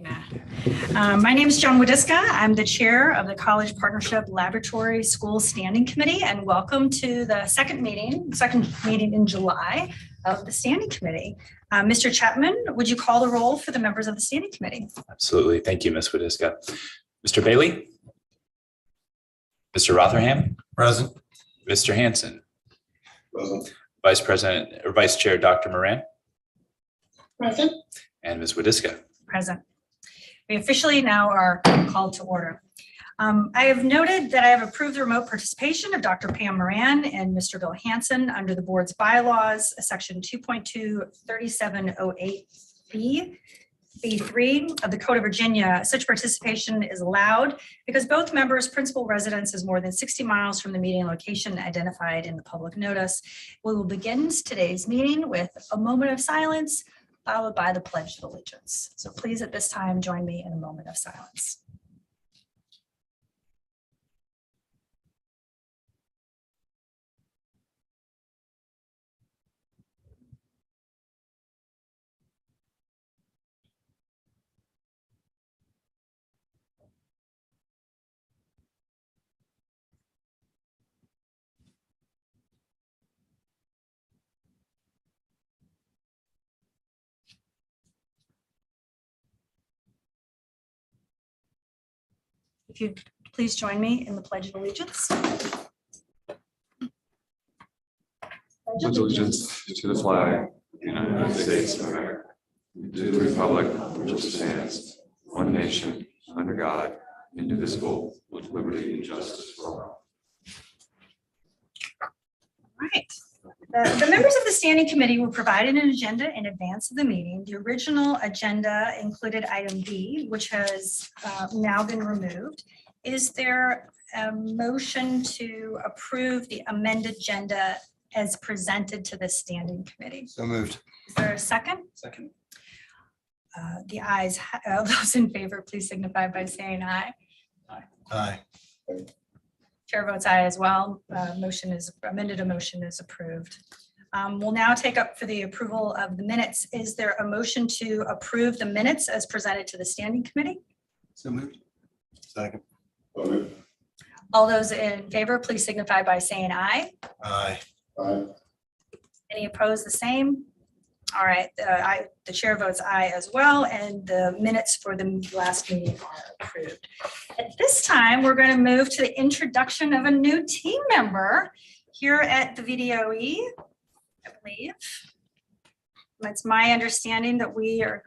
My name is Joan Wadiska. I'm the chair of the College Partnership Laboratory School Standing Committee, and welcome to the second meeting in July of the Standing Committee. Mr. Chapman, would you call the roll for the members of the Standing Committee? Absolutely. Thank you, Ms. Wadiska. Mr. Bailey? Mr. Rotherham? Present. Mr. Hanson? Present. Vice President or Vice Chair Dr. Moran? Present. And Ms. Wadiska? Present. We officially now are called to order. I have noted that I have approved the remote participation of Dr. Pam Moran and Mr. Bill Hanson under the board's bylaws, section 2.23708B. B3 of the Code of Virginia. Such participation is allowed because both members' principal residence is more than 60 miles from the meeting location identified in the public notice. We will begin today's meeting with a moment of silence, followed by the Pledge of Allegiance. So please at this time, join me in a moment of silence. If you'd please join me in the Pledge of Allegiance. Pledge allegiance to the flag of the United States of America, and to the republic which stands, one nation, under God, indivisible, with liberty and justice for all. All right. The members of the Standing Committee were provided an agenda in advance of the meeting. The original agenda included item B, which has now been removed. Is there a motion to approve the amended agenda as presented to the Standing Committee? So moved. Is there a second? Second. The ayes, those in favor, please signify by saying aye. Aye. Chair votes aye as well. Motion is amended. A motion is approved. We'll now take up for the approval of the minutes. Is there a motion to approve the minutes as presented to the Standing Committee? So moved. Second. All those in favor, please signify by saying aye. Aye. Any opposed, the same? All right, the chair votes aye as well, and the minutes for the last meeting are approved. At this time, we're going to move to the introduction of a new team member here at the VDOE, I believe. It's my understanding that we are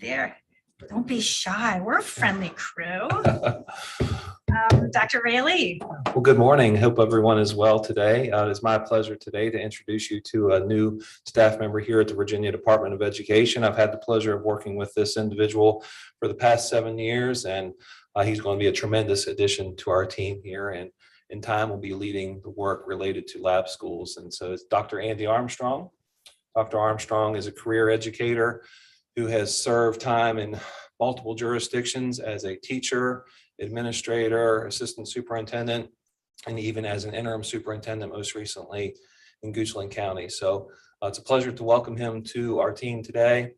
there. Don't be shy. We're a friendly crew. Dr. Rayleigh. Well, good morning. Hope everyone is well today. It is my pleasure today to introduce you to a new staff member here at the Virginia Department of Education. I've had the pleasure of working with this individual for the past 7 years, and he's going to be a tremendous addition to our team here, and in time will be leading the work related to lab schools. And so it's Dr. Andy Armstrong. Dr. Armstrong is a career educator who has served time in multiple jurisdictions as a teacher, administrator, assistant superintendent, and even as an interim superintendent most recently in Goochland County. So it's a pleasure to welcome him to our team today.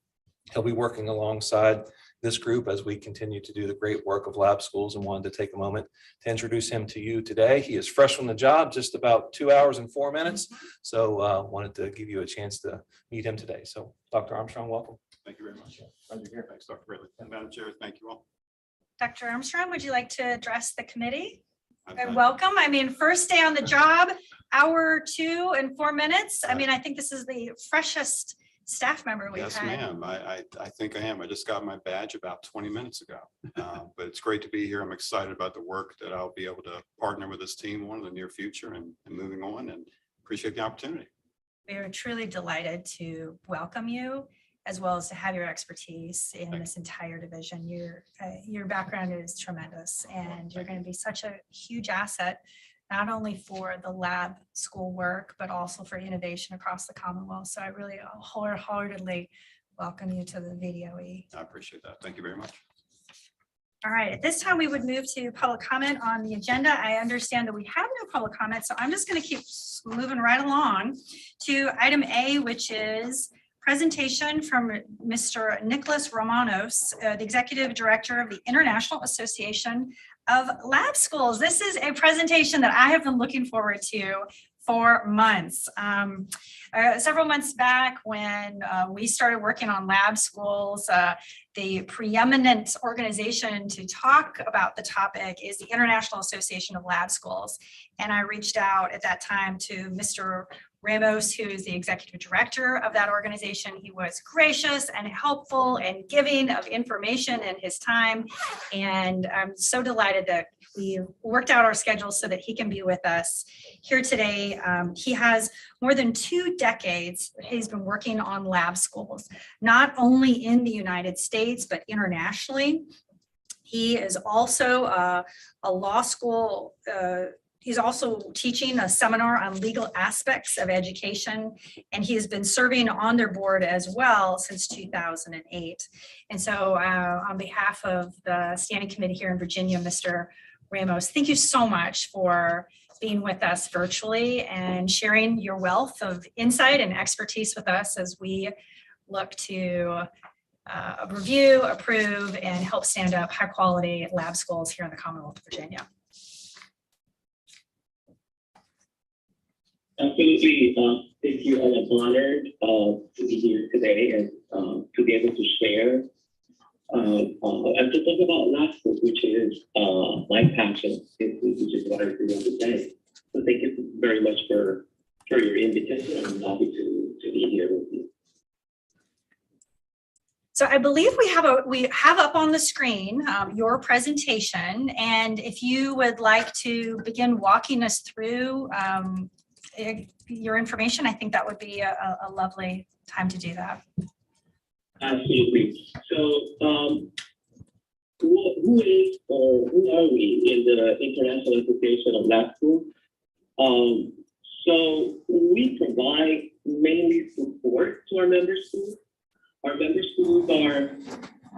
He'll be working alongside this group as we continue to do the great work of lab schools, and wanted to take a moment to introduce him to you today. He is fresh on the job, just about 2 hours and 4 minutes. So wanted to give you a chance to meet him today. So Dr. Armstrong, welcome. Thank you very much. Pleasure here. Thanks, Dr. Ridley. Madam Chair, thank you all. Dr. Armstrong, would you like to address the committee? I've And had- welcome. I mean, first day on the job, hour 2 and 4 minutes. I mean, I think this is the freshest staff member we've Yes, had. ma'am. I think I am. I just got my badge about 20 minutes ago. But it's great to be here. I'm excited about the work that I'll be able to partner with this team on in the near future and moving on, and appreciate the opportunity. We are truly delighted to welcome you, as well as to have your expertise in Thank this entire division. Your background is tremendous, and you're going to be such a huge asset, not only for the lab school work, but also for innovation across the Commonwealth. So I really wholeheartedly welcome you to the VDOE. I appreciate that. Thank you very much. All right, at this time, we would move to public comment on the agenda. I understand that we have no public comment, so I'm just going to keep moving right along to item A, which is presentation from Mr. Nicholas Romanos, the Executive Director of the International Association of Lab Schools. This is a presentation that I have been looking forward to for months. Several months back when we started working on lab schools, the preeminent organization to talk about the topic is the International Association of Lab Schools. And I reached out at that time to Mr. Ramos, who is the executive director of that organization. He was gracious and helpful and giving of information and his time. And I'm so delighted that we worked out our schedule so that he can be with us here today. He has more than 2 decades. He's been working on lab schools, not only in the United States, but internationally. He is also a law school. He's also teaching a seminar on legal aspects of education, and he has been serving on their board as well since 2008. And so on behalf of the standing committee here in Virginia, Mr. Ramos, thank you so much for being with us virtually and sharing your wealth of insight and expertise with us as we look to review, approve, and help stand up high quality lab schools here in the Commonwealth of Virginia. Absolutely. Thank you. I'm honored to be here today and to be able to share and to talk about lab schools, which is my passion, which is what I do every day. So thank you very much for your invitation. I'm happy to be here with you. So I believe we have up on the screen your presentation, and if you would like to begin walking us through your information, I think that would be a lovely time to do that. Absolutely. So who is or who are we in the International Association of Lab Schools? So we provide mainly support to our member schools. Our member schools are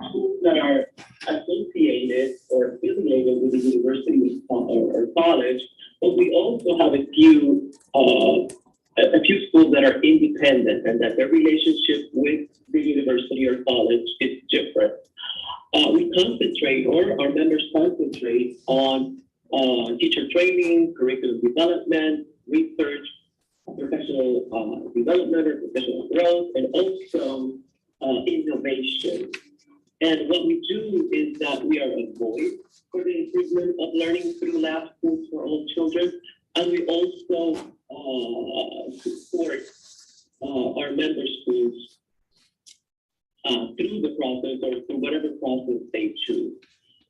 schools that are associated or affiliated with the university or college, but we also have a few schools that are independent and that their relationship with the university or college is different. We concentrate, or our members concentrate on teacher training, curriculum development, research, professional development or professional growth, and also innovation. And what we do is that we are a voice for the improvement of learning through lab schools for all children. And we also support our member schools through the process or through whatever process they choose.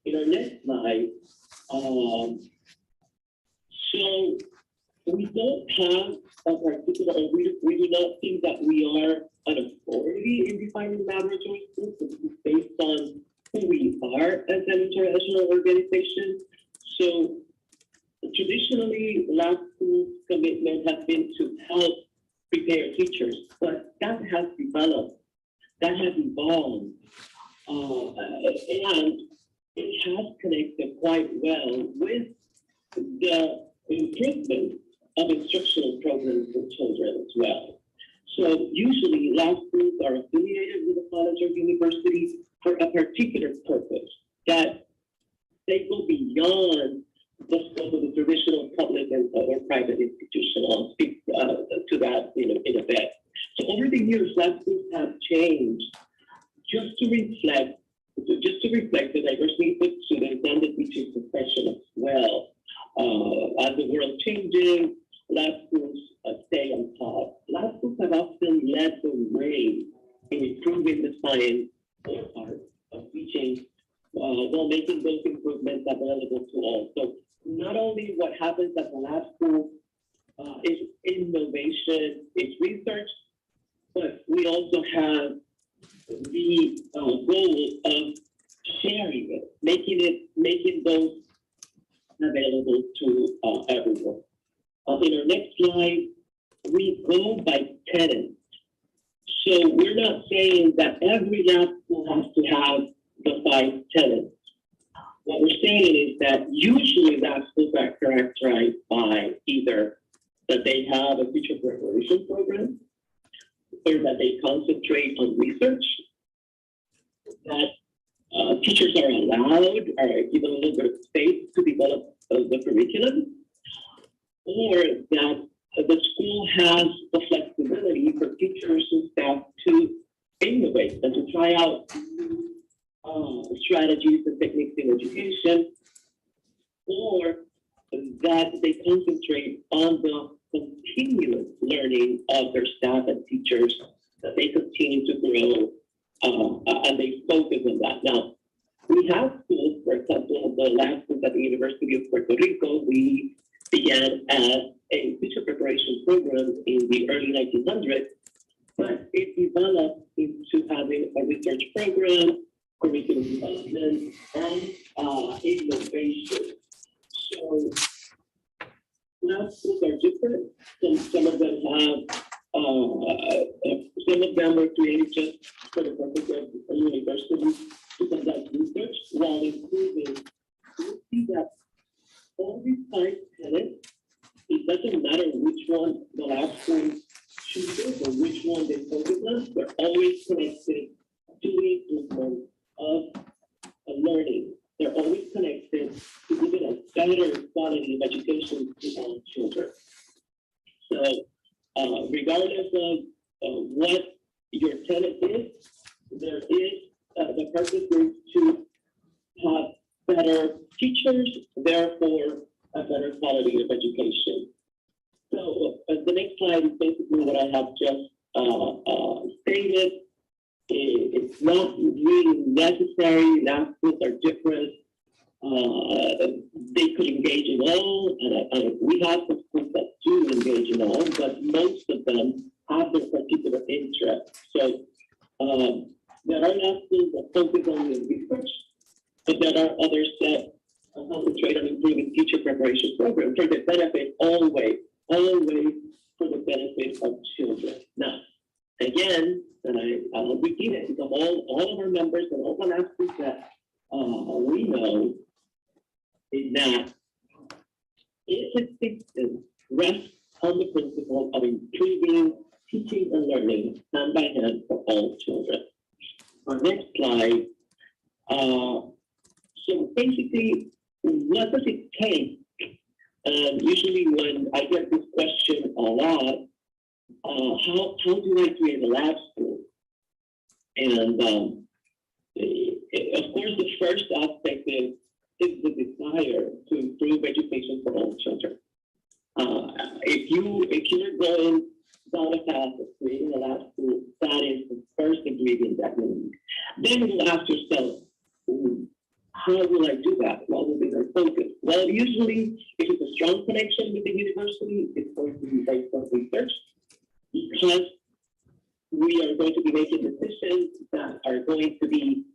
In our next slide, so we don't have a particular, we do not think that we are an authority in defining laboratory schools. This is based on who we are as an international organization. So traditionally, lab schools' commitment has been to help prepare teachers, but that has developed, that has evolved, and it has connected quite well with the improvement of instructional programs for children as well. So usually lab schools are affiliated with a college or university for a particular purpose that they go beyond the scope of the traditional public or private institution. I'll speak to that in a bit. So over the years, lab schools have changed just to reflect the diverse needs of students and the teaching profession as well. As the world changing, lab schools stay on top. Lab schools have often led the way in improving the science or art of teaching while making those improvements available to all. So not only what happens at the lab school is innovation, is research, but we also have the goal of sharing it, making those available to everyone. In our next slide, we go by tenants. So we're not saying that every lab school has to have the 5 tenants. What we're saying is that usually lab schools are characterized by either that they have a teacher preparation program, or that they concentrate on research, that teachers are allowed or given a little bit of space to develop the curriculum, or that the school has the flexibility for teachers and staff to innovate and to try out strategies and techniques in education, or that they concentrate on the continuous learning of their staff and teachers, that they continue to grow and they focus on that. Now, we have schools, for example, the last school at the University of Puerto Rico, we began as a teacher preparation program in the early 1900s, but it developed into having a research program, curriculum development, and innovation. So lab schools are different. Some of them have, some of them were created just for the purpose of a university to conduct research, while improving. You see that all these five tenants, it doesn't matter which one the lab school chooses or which one they focus on, they're always connected to the improvement of learning. They're always connected to giving a better quality of education to all children. So regardless of what your tenant is, there is the purpose is to have better teachers, therefore a better quality of education. So the next slide is basically what I have just stated. It's not really necessary. Lab schools are different. They could engage in all, and we have some schools that do engage in all, but most of them have their particular interest. So there are lab schools that focus on the research, but there are others that concentrate on improving teacher preparation programs for the benefit, always for the benefit of children. Now, again, and I'll repeat it, because all of our members and all the lab schools that we know is that its existence rests on the principle of improving teaching and learning hand by hand for all children. Our next slide. So basically, what does it take? Usually when I get this question a lot, how do I create a lab school? And of course, the first aspect is the desire to improve education for all children. If you're going down a path of creating a lab school, that is the first ingredient that you need. Then you'll ask yourself, how will I do that? What will be their focus? Well, usually, if it's a strong connection with the university, it's going to be based on research, because we are going to be making decisions that are going to be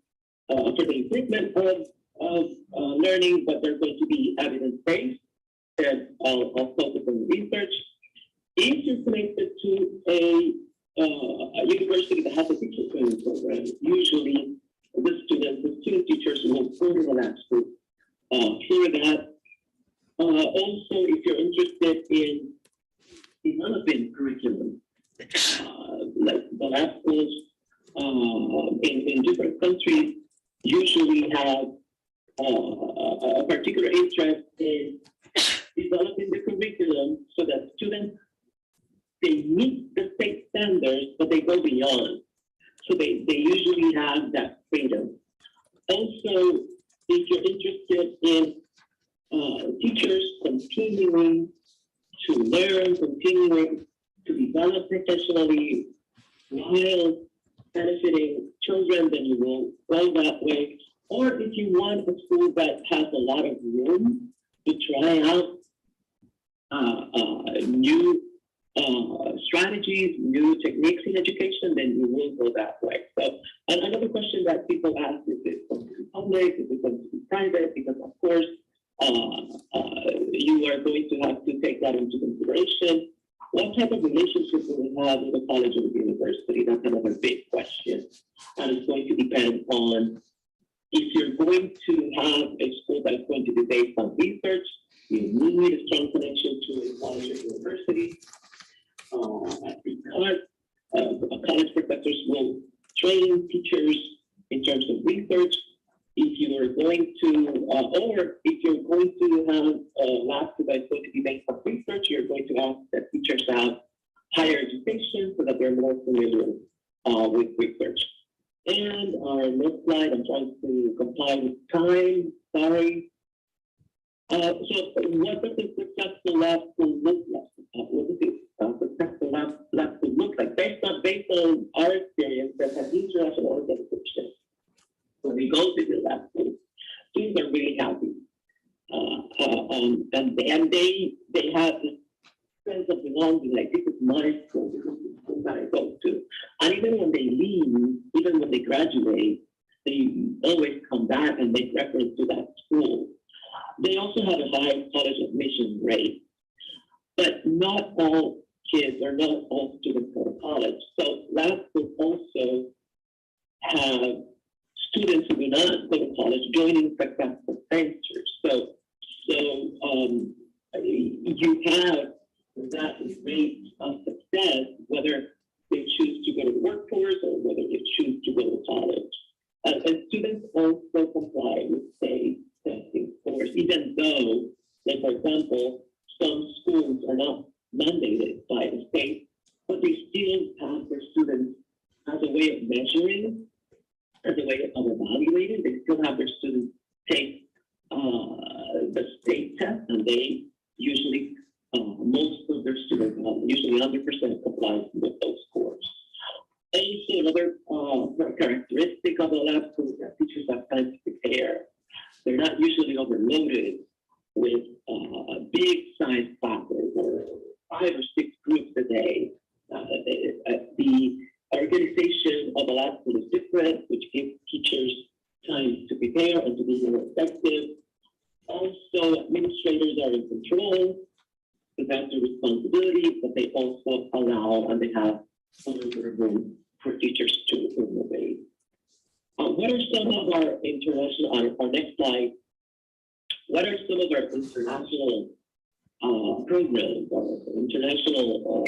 for the improvement of learning, but they're going to be evidence-based, and I'll focus on research. If you're connected to a university that has a teacher training program, usually the student teachers will go to the lab school for that. Also, if you're interested in developing curriculum, like the lab schools in different countries usually have a particular interest in developing the curriculum so that students, they meet the state standards, but they go beyond. So they usually have that freedom. Also, if you're interested in teachers continuing to learn, continuing to develop professionally while benefiting children, then you will go that way. Or if you want a school that has a lot of room to try out new strategies, new techniques in education, then you will go that way. So, and another question that people ask is it going to be public, is it going to be private? Because of course, you are going to have to take that into consideration. What type of relationship will we have with the college or the university? That's another big question. And it's going to depend on if you're going to have a school that's going to be based on research, you need a strong connection to a college or university. Because college professors will train teachers in terms of research. If you are going to, or if you're going to have a lab that's going to be based on research, you're going to ask that teachers have higher education so that they're more familiar with research. And our next slide, I'm trying to comply with time, sorry. So what does a successful lab school look like? What does a successful lab school look like? Based on our experience that has international organizations, when we go to the lab school, students are really happy. And they have this sense of belonging, like this is my school, this is the school that I go to. And even when they leave, even when they graduate, they always come back and make reference to that school. They also have a high college admission rate, but not all kids or not all students go to college. So lab schools also have students who do not go to college joining successful ventures. So you have that rate of success, whether they choose to go to the workforce or whether they choose to go to college. And students also comply with state testing scores, even though, like for example, some schools are not mandated by the state, but they still have their students as a way of measuring, as a way of evaluating. They still have their students take the state test, and they usually, most of their students, usually 100% complies with those scores. Also, another characteristic of a lab school is that teachers have time to prepare. They're not usually overloaded with big size classes or 5 or 6 groups a day. The organization of a lab school is different, which gives teachers time to prepare and to be more effective. Also, administrators are in control, so that's a responsibility, but they also allow and they have a little bit of room for teachers to innovate. What are some of our international, our next slide, what are some of our international programs or international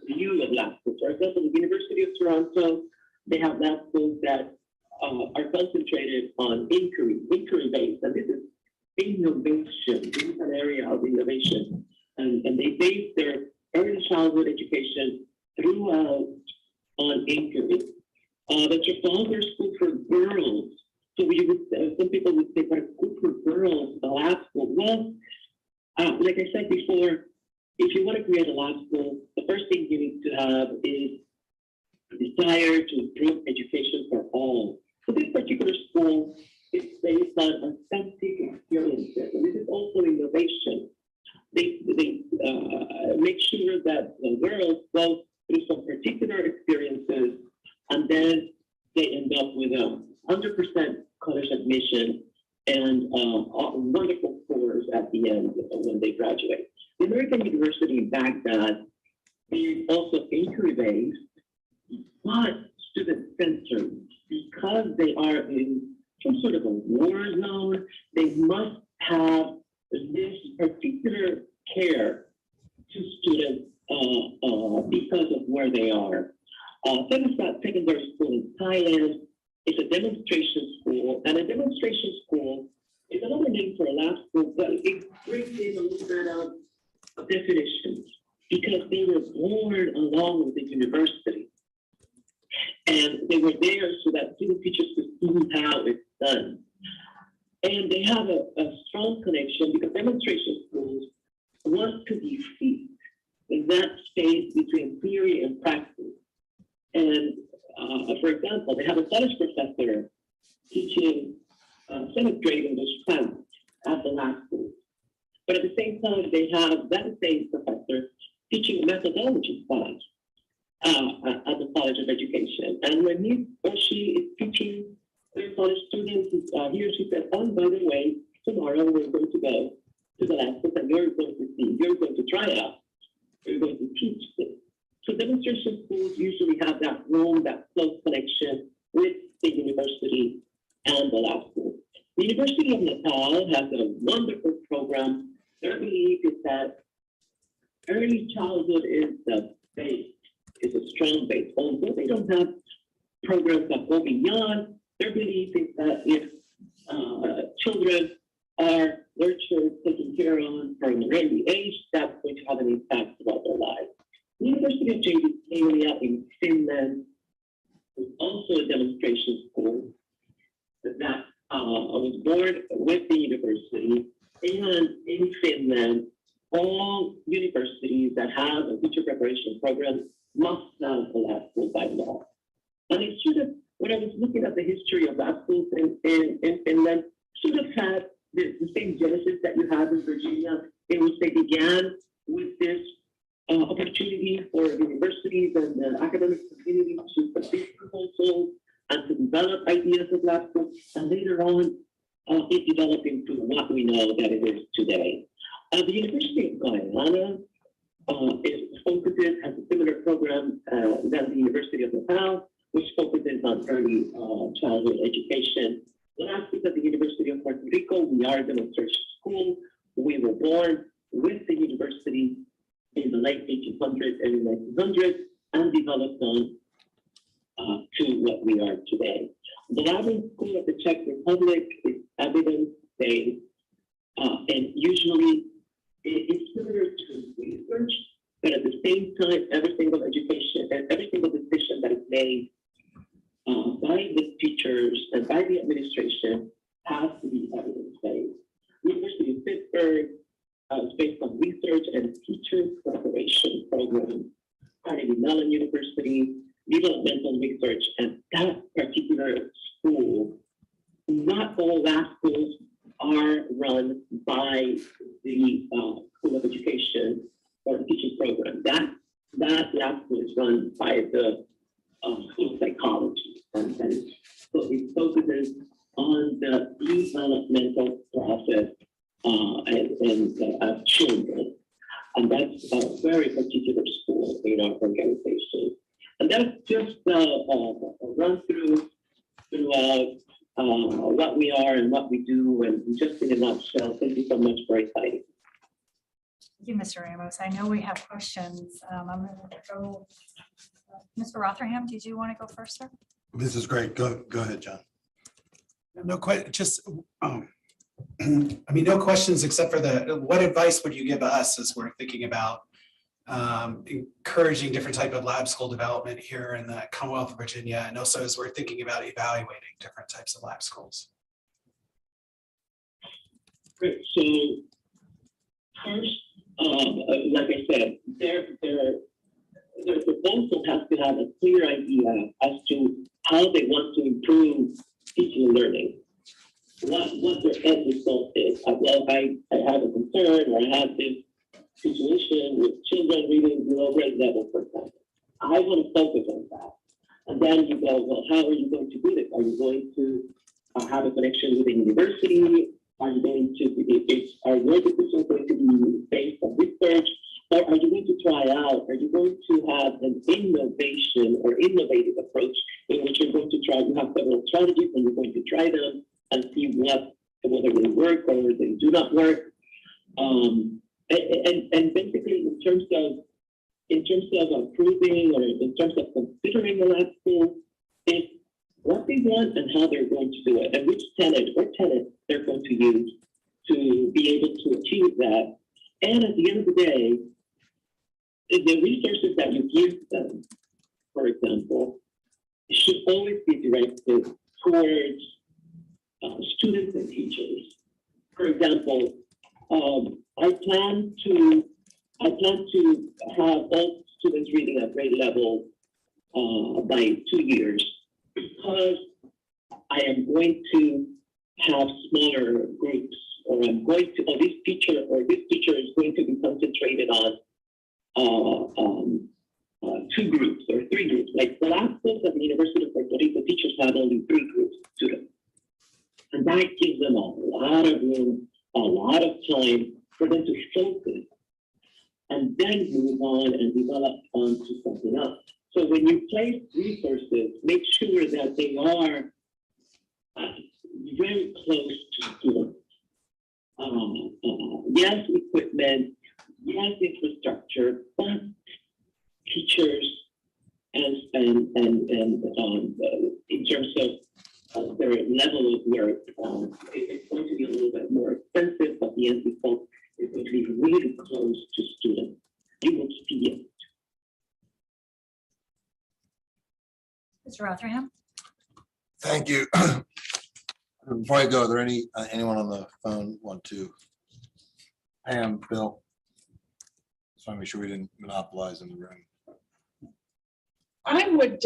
view of lab schools? For example, the University of Toronto, they have lab schools that are concentrated on inquiry-based, and this is innovation. This is an area of innovation, and they base their early childhood education throughout on inquiry. The Trafalgar School for Girls. So we would, some people would say, but a school for girls, a lab school. Well, like I said before, if you want to create a lab school, the first thing you need to have is a desire to improve education for all. So this particular school is based on authentic experiences, and this is also innovation. They make sure that the girls go through some particular experiences, and then they end up with 100% college admission and wonderful scores at the end when they graduate. The American University in Baghdad is also inquiry-based, but student-centered. Because they are in some sort of a war zone, they must have this particular care to students because of where they are. Femisat Secondary School in Thailand is a demonstration school, and a demonstration school is another name for a lab school, but it brings in a little bit of definitions because they were born along with the university. And they were there so that student teachers could see how it's done. And they have a strong connection because demonstration schools want to be fit in that space between theory and practice. And for example, they have a college professor teaching 7th grade English class at the lab school. But at the same time, they have that same professor teaching methodology class at the College of Education. And when he or she is teaching their college students, he or she says, oh, by the way, tomorrow we're going to go to the lab school and you're going to see, you're going to try out, you're going to teach this. So demonstration schools usually have that role, that close connection with the university and the lab school. The University of Nepal has a wonderful program. Their belief is that early childhood is the base is a strong base. Although they don't have programs that go beyond, their belief is that if children are nurtured, taken care of from an early age, that's going to have an impact throughout their lives. The University of J.D. in Finland is also a demonstration school that was born with the university. And in Finland, all universities that have a teacher preparation program must have a lab school by law. And it should have, when I was looking at the history of lab schools in Finland, should have had the same genesis that you have in Virginia, in which they began with this opportunity for universities and the academic community to submit proposals and to develop ideas of lab schools, and later on, it developed into what we know that it is today. The University of Guyana has a similar program than the University of Nepal, which focuses on early childhood education. Lastly, at the University of Puerto Rico, we are a demonstration school. We were born with the university in the late 1800s, early 1900s, and developed on to what we are today. The Labyrinth School of the Czech Republic is evidence-based, and usually it's similar to research, but at the same time, every single education and every single decision that is made by the teachers and by the administration has to be evidence-based. The University of Pittsburgh is based on research and teacher preparation programs. Carnegie Mellon University, developmental research, and that particular school, not all lab schools are run by the School of Education or teaching program. That lab school is run by the School of Psychology, and so it focuses on the developmental process of children, and that's a very particular school in our organization. And that's just a run through what we are and what we do, and just in a nutshell. Thank you so much for inviting. Thank you, Mr. Ramos. I know we have questions. I'm going to go. Mr. Rotherham, did you want to go first, sir? This is great. Go ahead, John. No, just, I mean, no questions except for what advice would you give us as we're thinking about encouraging different type of lab school development here in the Commonwealth of Virginia, and also as we're thinking about evaluating different types of lab schools? Great. So first, like I said, their proposal has to have a clear idea as to how they want to improve teaching and learning. What their end result is. Well, I have a concern, or I have this situation with children reading below grade level, for example. I want to focus on that. And then you go, well, how are you going to do this? Are you going to have a connection with a university? Are you going to, are your decisions going to be based on research? Or are you going to try out? Are you going to have an innovation or innovative approach in which you're going to try to have several strategies and you're going to try them and see whether they work or they do not work? And basically, in terms of approving or in terms of considering a lab school, it's what they want and how they're going to do it, and which tenant they're going to use to be able to achieve that. And at the end of the day, the resources that you give them, for example, should always be directed towards students and teachers. For example, I plan to have all students reading at grade level by 2 years, because I am going to have smaller groups, or I'm going to, or this teacher is going to be concentrated on 2 groups or 3 groups. Like the last course at the University of Puerto Rico, teachers have only 3 groups of students. And that gives them a lot of room, a lot of time for them to focus and then move on and develop onto something else. So when you place resources, make sure that they are very close to students. Yes, equipment, yes, infrastructure, but teachers in terms of their level of work, it's going to be a little bit more expensive, but the end result is going to be really close to students. You will see it. Mr. Rotherham? Thank you. Before I go, are there anyone on the phone want to? Pam, Bill? Just want to make sure we didn't monopolize in the room. I would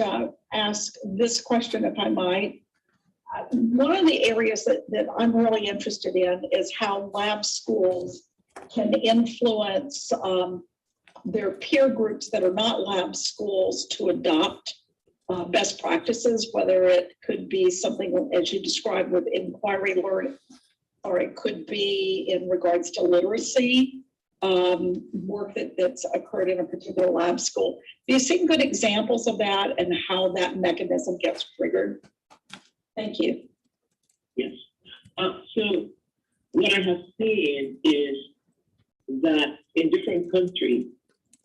ask this question if I might. One of the areas that I'm really interested in is how lab schools can influence their peer groups that are not lab schools to adopt best practices, whether it could be something as you described with inquiry learning, or it could be in regards to literacy work that's occurred in a particular lab school. Do you see good examples of that and how that mechanism gets triggered? Thank you. Yes. So what I have seen is that in different countries,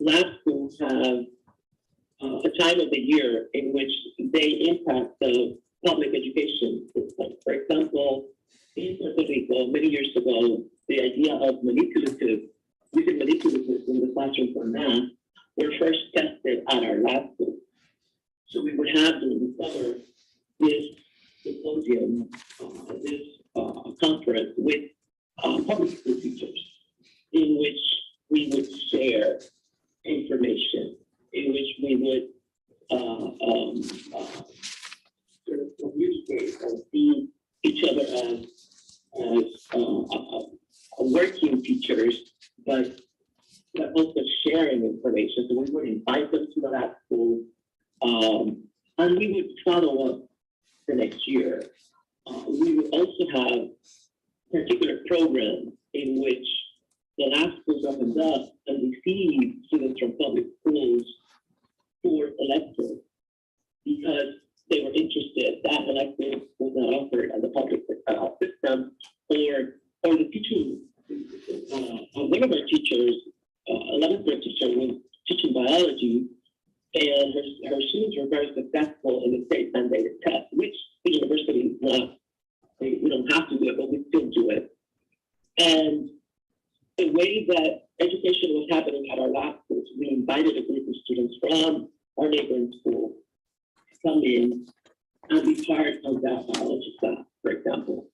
lab schools have a time of the year in which they impact the public education system. For example, in Puerto Rico, many years ago, the idea of using manipulatives in the classroom for math were first tested at our lab school. So we would have during the summer this symposium, this conference with public school teachers, in which we would share information, in which we would sort of communicate and see each other as working teachers, but also sharing information. So we would invite them to the lab school, and we would follow up the next year. We would also have particular programs in which the lab schools opened up and received students from public schools for electives because they were interested. That elective was not offered as a public system, or the teachers. One of our teachers, 11th grade teacher, was teaching biology, and her students were very successful in the state mandated test, which the university is not. We don't have to do it, but we still do it. And the way that education was happening at our lab schools, we invited a group of students from our neighboring school to come in and be part of that biology class, for example,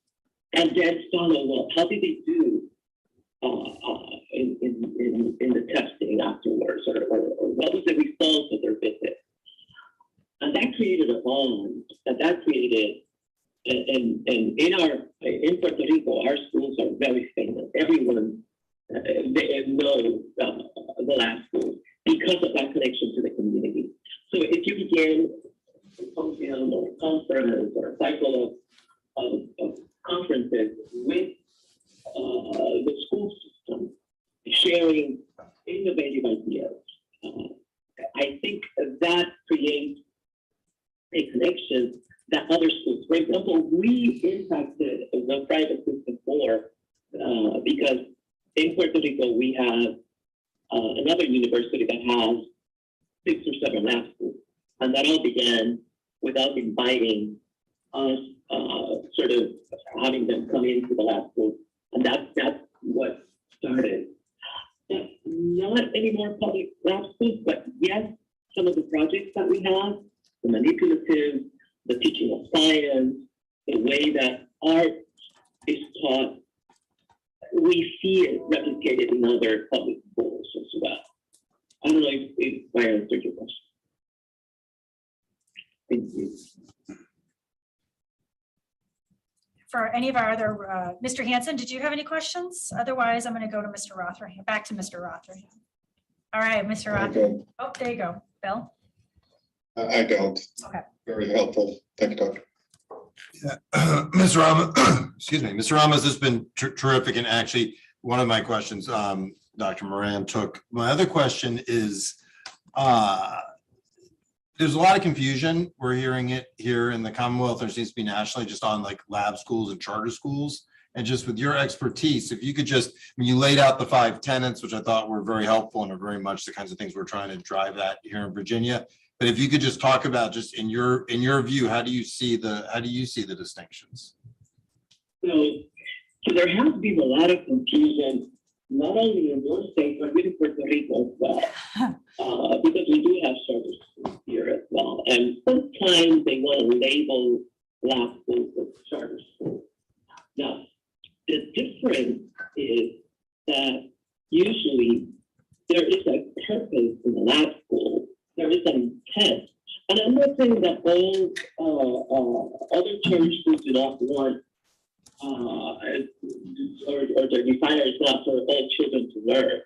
and then follow up. How did they do in the testing afterwards, or what was the result of their visit? And that created a bond, and that created, and in Puerto Rico, our schools are very famous. Everyone they know the lab schools because of that connection to the community. So if you begin a symposium or a conference or a cycle of conferences with the school system, sharing innovative ideas, I think that creates a connection that other schools, for example, we impacted the private system more because in Puerto Rico, we have another university that has 6 or 7 lab schools. And that all began without inviting us, sort of having them come into the lab school. And that's what started. Not any more public lab schools, but yes, some of the projects that we have, the manipulative, the teaching of science, the way that art is taught, we see it replicated in other public schools as well. I don't know if I answered your question. Thank you. For any of our other, Mr. Hanson, did you have any questions? Otherwise, I'm going to go to Mr. Rotherham, back to Mr. Rotherham. All right, Mr. Rotherham. Oh, there you go. Bill? I don't. Okay. Very helpful. Thank you, Doctor. Yeah. Mr. Ramos, excuse me, Mr. Ramos, this has been terrific. And actually, one of my questions, Dr. Moran took. My other question is, there's a lot of confusion. We're hearing it here in the Commonwealth. There seems to be nationally just on like lab schools and charter schools. And just with your expertise, if you could just, when you laid out the 5 tenets, which I thought were very helpful and are very much the kinds of things we're trying to drive at here in Virginia. But if you could just talk about just in your view, how do you see the distinctions? So there has been a lot of confusion, not only in your state, but really Puerto Rico as well. Because we do have charter schools here as well. And sometimes they want to label lab schools as charter schools. Now, the difference is that usually there is a purpose in the lab school. There is an intent. And I'm not saying that all other charter schools do not want or the desire is not for all children to learn.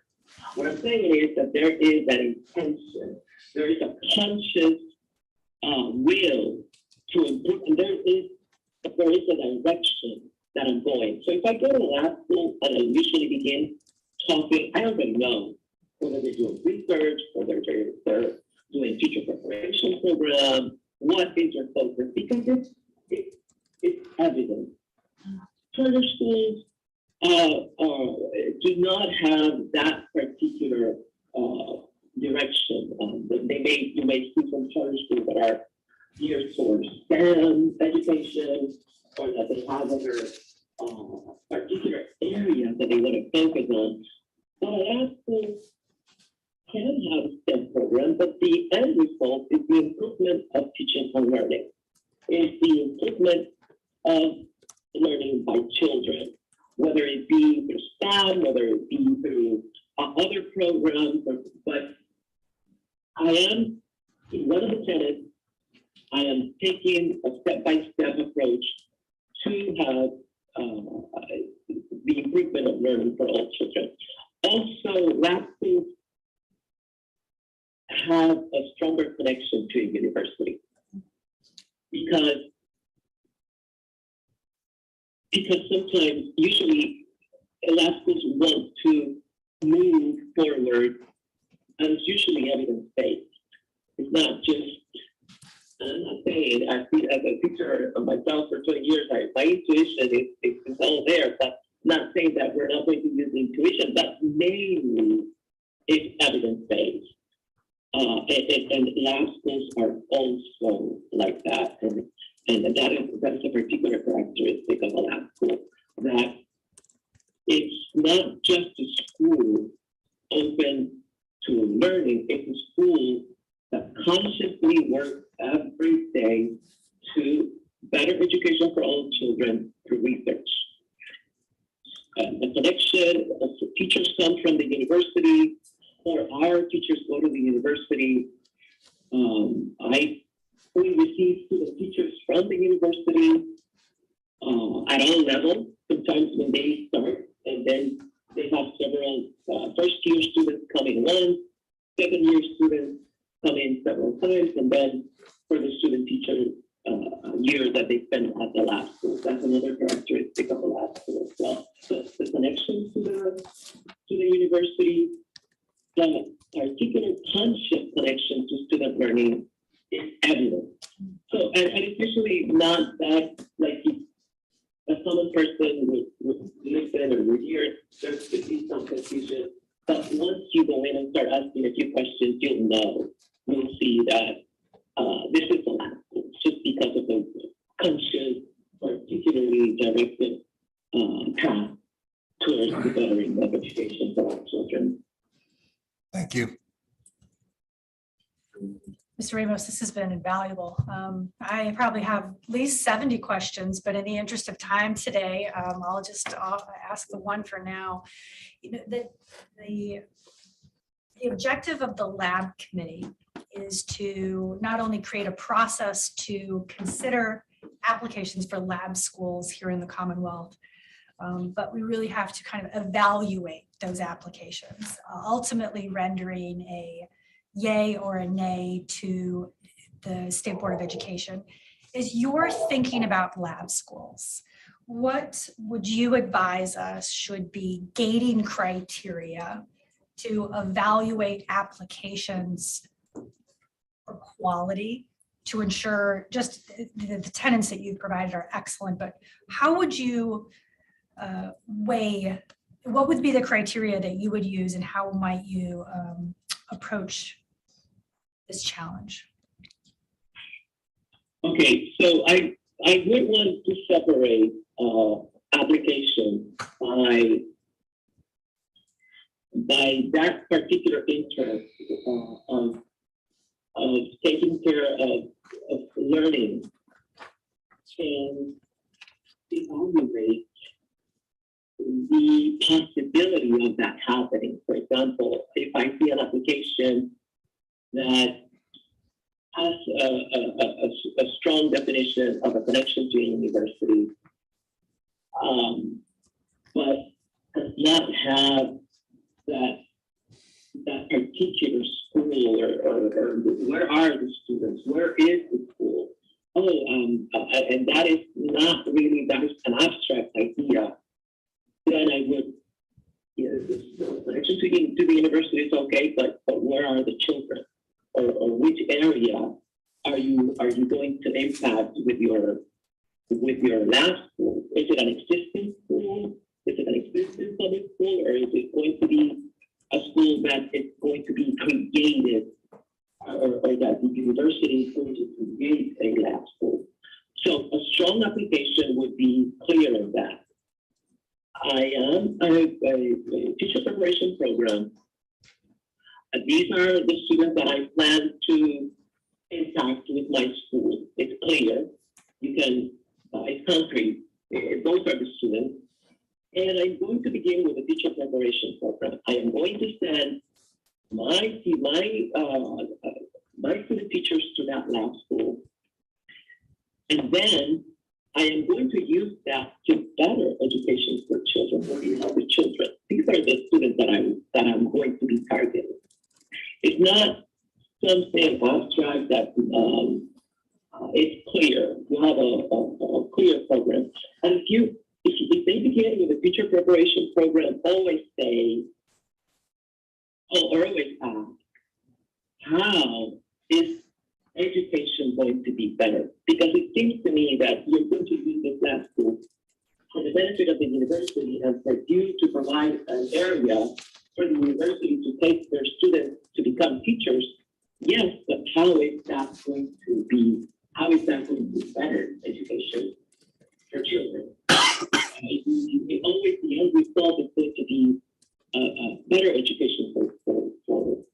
What I'm saying is that there is an intention, there is a conscious will to improve, and there is a direction that I'm going. So if I go to lab school and I usually begin talking, I already know whether they're doing research, whether they're doing teacher preparation program, what is your focus, because it's evident. Charter schools do not have that particular direction. You may see some charter schools that are geared towards STEM education, or that they have other particular areas that they want to focus on. But lab schools can have a STEM program, but the end result is the improvement of teaching and learning. It's the improvement of learning by children, whether it be through STEM, whether it be through other programs, but I am, in one of the tenets, I am taking a step-by-step approach to have the improvement of learning for all children. Also, lab schools have a stronger connection to a university because sometimes, usually, lab schools want to move forward, and it's usually evidence-based. It's not just, I'm not saying, I see as a teacher of myself for 20 years, my intuition is all there, but not saying that we're not going to use intuition, but mainly it's evidence-based. And lab schools are also like that. And that is a particular characteristic of a lab school, that it's not just a school open to learning, it's a school that consciously works every day to better education for all children through research. The connection of the teachers come from the university, or our teachers go to the university. We receive student teachers from the university at all levels, sometimes when they start, and then they have several first-year students coming once, second-year students come in several times, and then for the student teacher years that they spend at the lab school. That's another characteristic of the lab school as well. The connection to the university, the particular conscious connection to student learning is evident. So, and it's usually not that, like, a common person would listen or would hear, there could be some confusion. But once you go in and start asking a few questions, you'll see that this is a lab school, just because of the conscious, particularly directed path towards the bettering of education for our children. Thank you. Mr. Ramos, this has been invaluable. I probably have at least 70 questions, but in the interest of time today, I'll just ask the one for now. You know, the objective of the lab committee is to not only create a process to consider applications for lab schools here in the Commonwealth, but we really have to kind of evaluate those applications, ultimately rendering a yay or a nay to the State Board of Education. As you're thinking about lab schools, what would you advise us should be gating criteria to evaluate applications for quality, to ensure just the tenets that you've provided are excellent, but how would you weigh, what would be the criteria that you would use, and how might you approach this challenge? Okay, so I would want to separate application by that particular interest of taking care of learning and evaluate the possibility of that happening. For example, if I see an application that has a strong definition of a connection to a university, but does not have that particular school or where are the students? Where is the school? And that is not really, that is an abstract idea. Then I would, the connection to the university is okay, but where are the children? Or which area are you going to impact with your lab school? Is it an existing school? Is it an existing public school, or is it going to be a school that is going to be created, or that the university is going to create a lab school? So a strong application would be clear in that. I am a teacher preparation program. These are the students that I plan to impact with my school. It's clear. You can, it's concrete. Those are the students. And I'm going to begin with a teacher preparation program. I am going to send my student teachers to that lab school. And then I am going to use that to better education for children, for the other children. These are the students that I'm going to be targeting. It's not something abstract that it's clear. You have a clear program. And if they begin with a teacher preparation program, always say, or always ask, how is education going to be better? Because it seems to me that you're going to use this lab school for the benefit of the university and for you to provide an area for the university to take their students to become teachers. Yes, but how is that going to be better education for children? Always the end result is going to be a better education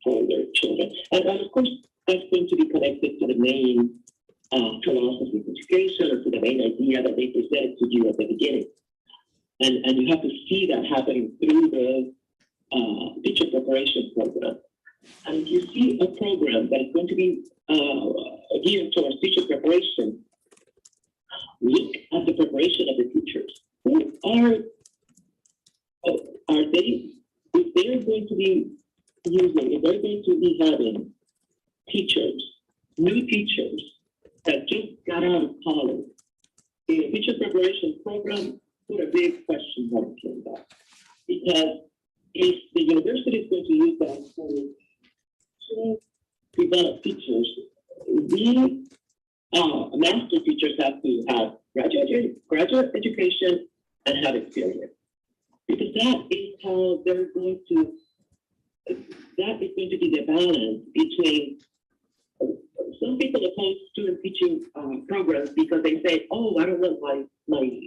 for their children. And of course, that's going to be connected to the main philosophy of education, or to the main idea that they presented to you at the beginning. And you have to see that happening through the teacher preparation program. And if you see a program that is going to be geared towards teacher preparation, look at the preparation of the teachers. Who are they, if they're going to be using, if they're going to be having teachers, new teachers that just got out of college, in a teacher preparation program, put a big question mark in that. Because if the university is going to use that school to develop teachers, the master teachers have to have graduate education and have experience. Because that is how they're going to, that is going to be the balance between, some people oppose student teaching programs because they say, oh, I don't want my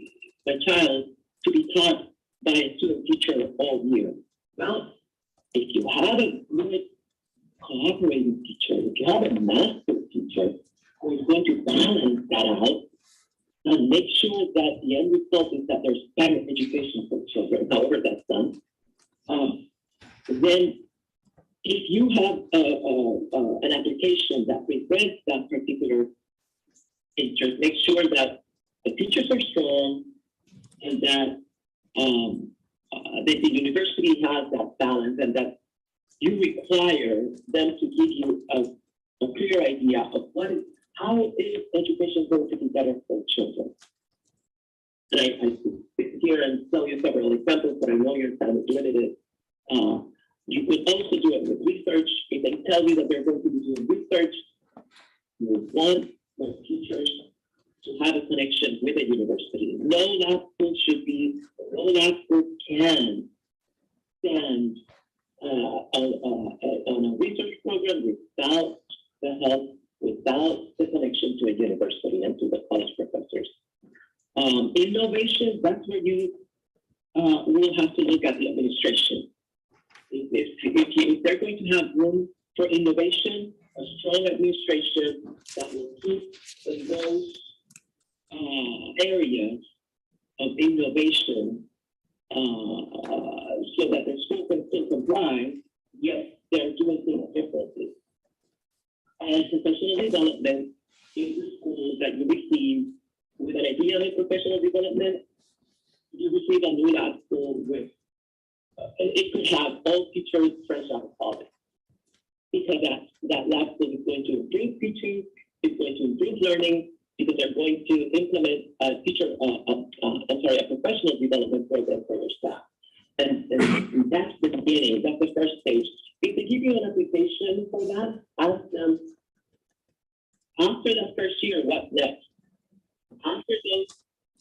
child to be taught by a student teacher all year. Well, if you have a good cooperating teacher, if you have a master teacher who is going to balance that out and make sure that the end result is that there's better education for children, however that's done, then if you have an application that presents that particular interest, make sure that the teachers are strong and that the university has that balance, and that you require them to give you a clear idea of how is education going to be better for children. And I sit here and tell you several examples, but I know your time is limited. You could also do it with research. If they tell you that they're going to be doing research, you want the teachers to have a connection with a university. No lab school can stand on a research program without the help without the connection to a university and to the college professors. Innovation, that's where you will have to look at the administration. If they're going to have room for innovation, a strong administration that will keep those areas of innovation so that the school can still comply, yes, they're doing things differently. And professional development is the school that you receive with an idea of professional development. You receive a new lab school with, it could have all teachers fresh out of college. Because that lab school is going to improve teaching, it's going to improve learning, because they're going to implement a professional development program for their staff. And that's the beginning, that's the first stage. If they give you an application for that, ask them, after that first year, what's next? After those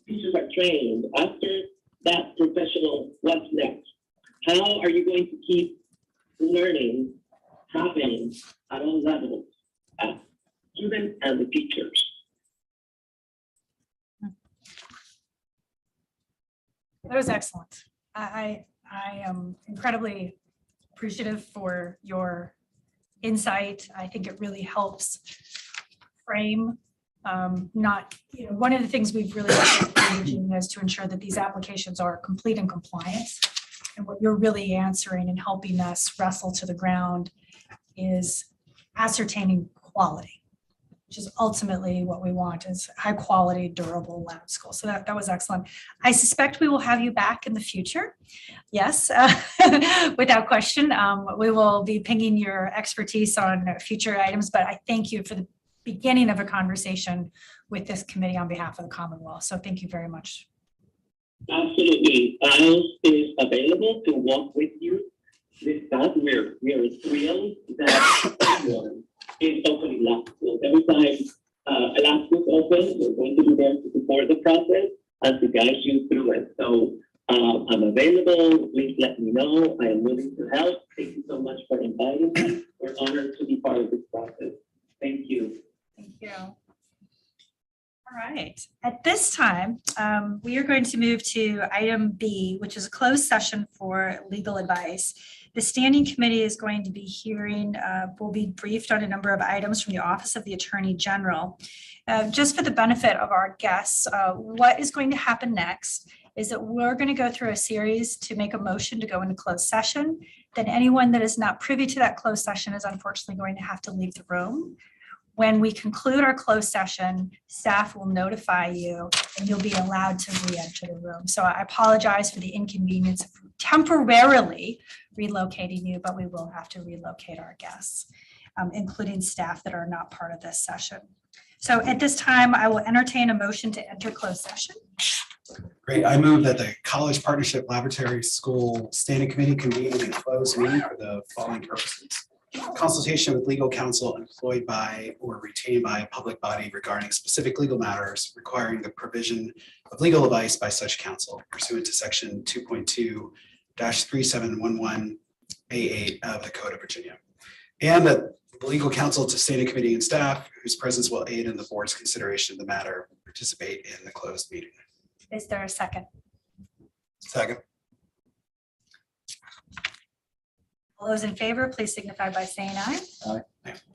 teachers are trained, after that professional, what's next? How are you going to keep learning happening at all levels, at students and the teachers? That was excellent. I am incredibly appreciative for your insight. I think it really helps frame one of the things we've really done is to ensure that these applications are complete and compliant. And what you're really answering and helping us wrestle to the ground is ascertaining quality, which is ultimately what we want, is high quality, durable lab school. So that was excellent. I suspect we will have you back in the future. Yes, without question. We will be pinging your expertise on future items, but I thank you for the beginning of a conversation with this committee on behalf of the Commonwealth. So thank you very much. Absolutely. IELTS is available to walk with you. With that, we're thrilled that everyone is opening lab school. Every time a lab school is open, we're going to be there to support the process and to guide you through it. So I'm available. Please let me know. I am willing to help. Thank you so much for inviting me. We're honored to be part of this process. Thank you. Thank you. All right. At this time, we are going to move to item B, which is a closed session for legal advice. The standing committee is going to be hearing, will be briefed on a number of items from the Office of the Attorney General. Just for the benefit of our guests, what is going to happen next is that we're going to go through a series to make a motion to go into closed session. Then anyone that is not privy to that closed session is unfortunately going to have to leave the room. When we conclude our closed session, staff will notify you and you'll be allowed to re-enter the room. So I apologize for the inconvenience of temporarily relocating you, but we will have to relocate our guests, including staff that are not part of this session. So at this time, I will entertain a motion to enter closed session. Great. I move that the College Partnership Laboratory School Standing Committee convene in closed meeting for the following purposes: consultation with legal counsel employed by or retained by a public body regarding specific legal matters requiring the provision of legal advice by such counsel pursuant to section 2.2-3711A8 of the Code of Virginia. And that the legal counsel to standing committee and staff whose presence will aid in the board's consideration of the matter participate in the closed meeting. Is there a second? Second. All those in favor, please signify by saying aye. Aye.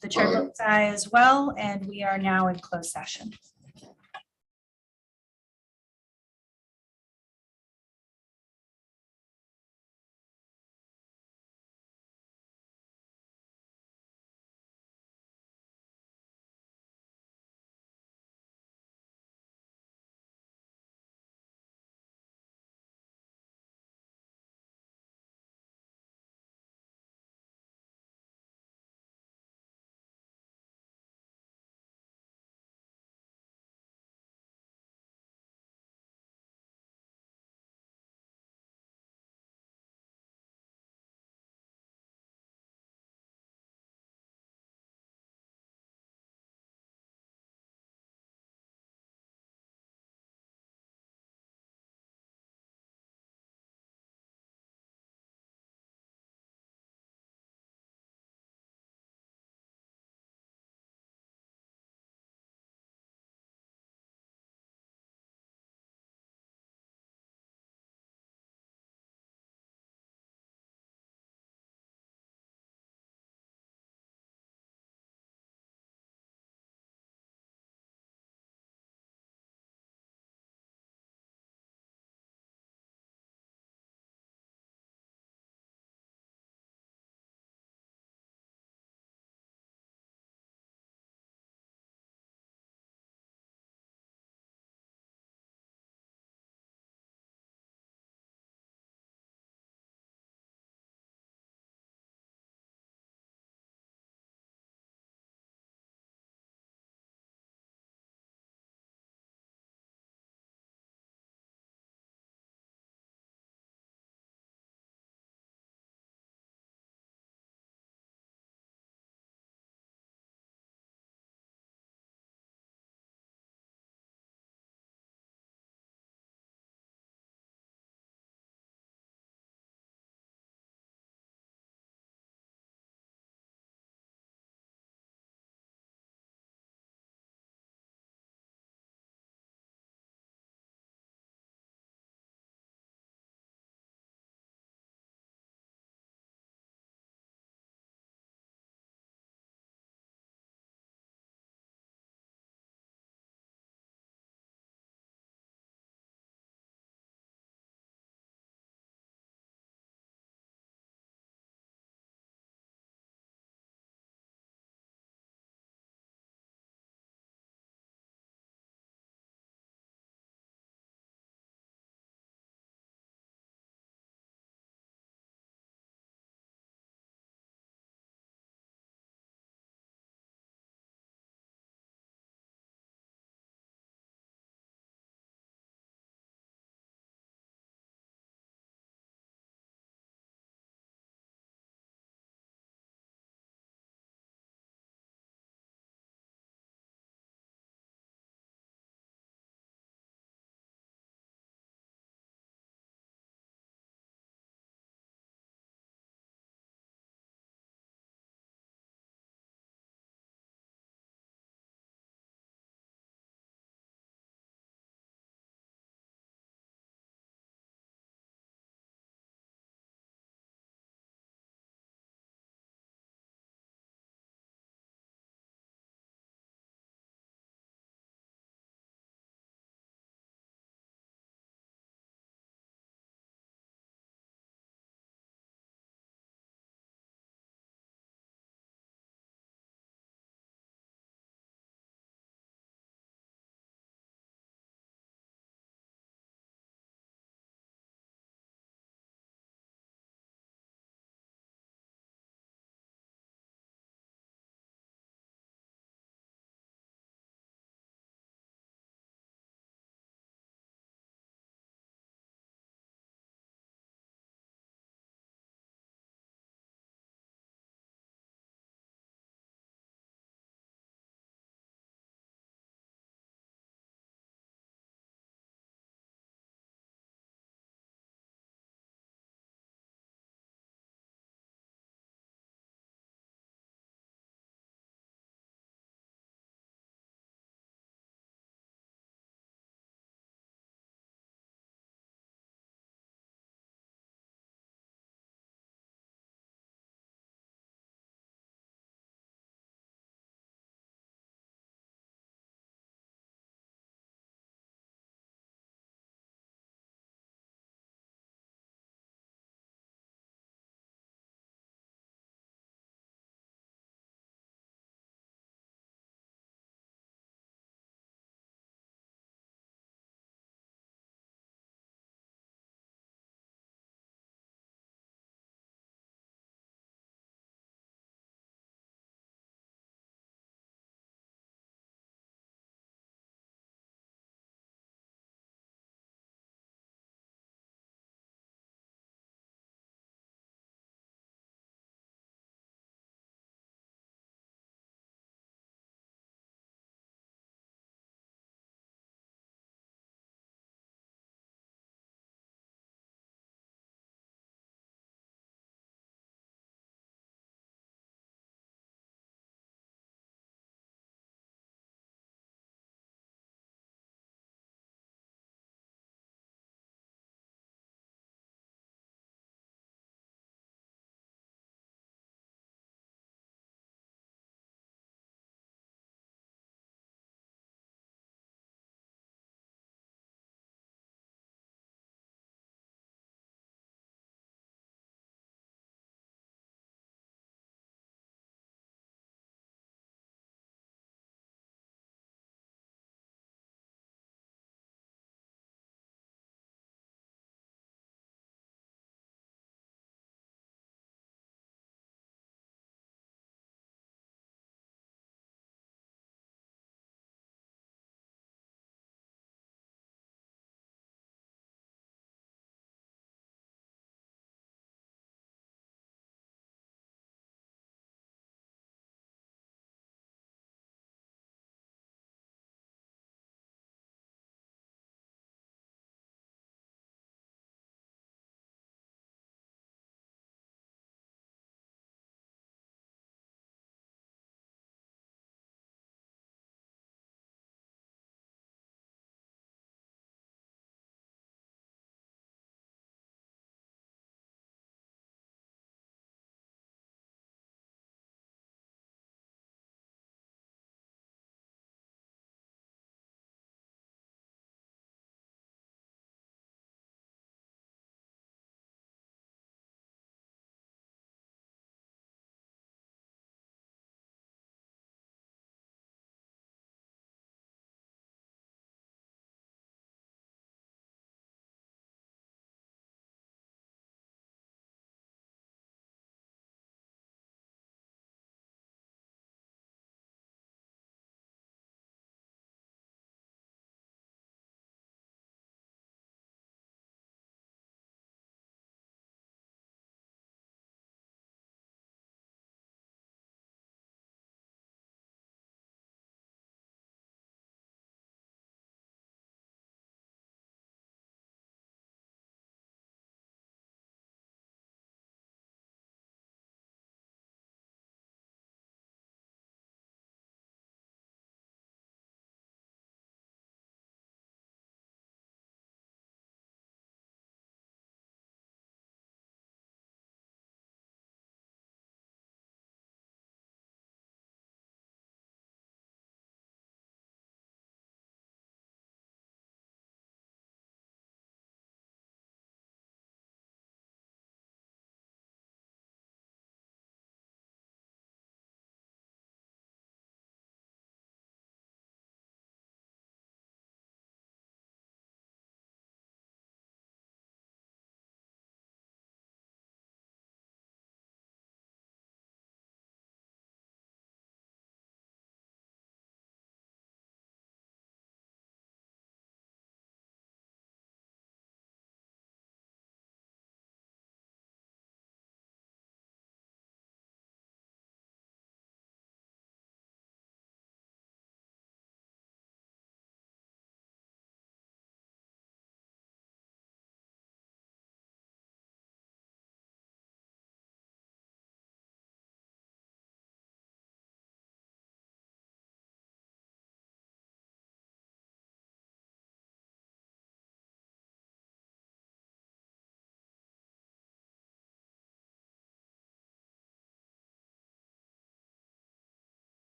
The chair Aye. votes aye as well, and we are now in closed session.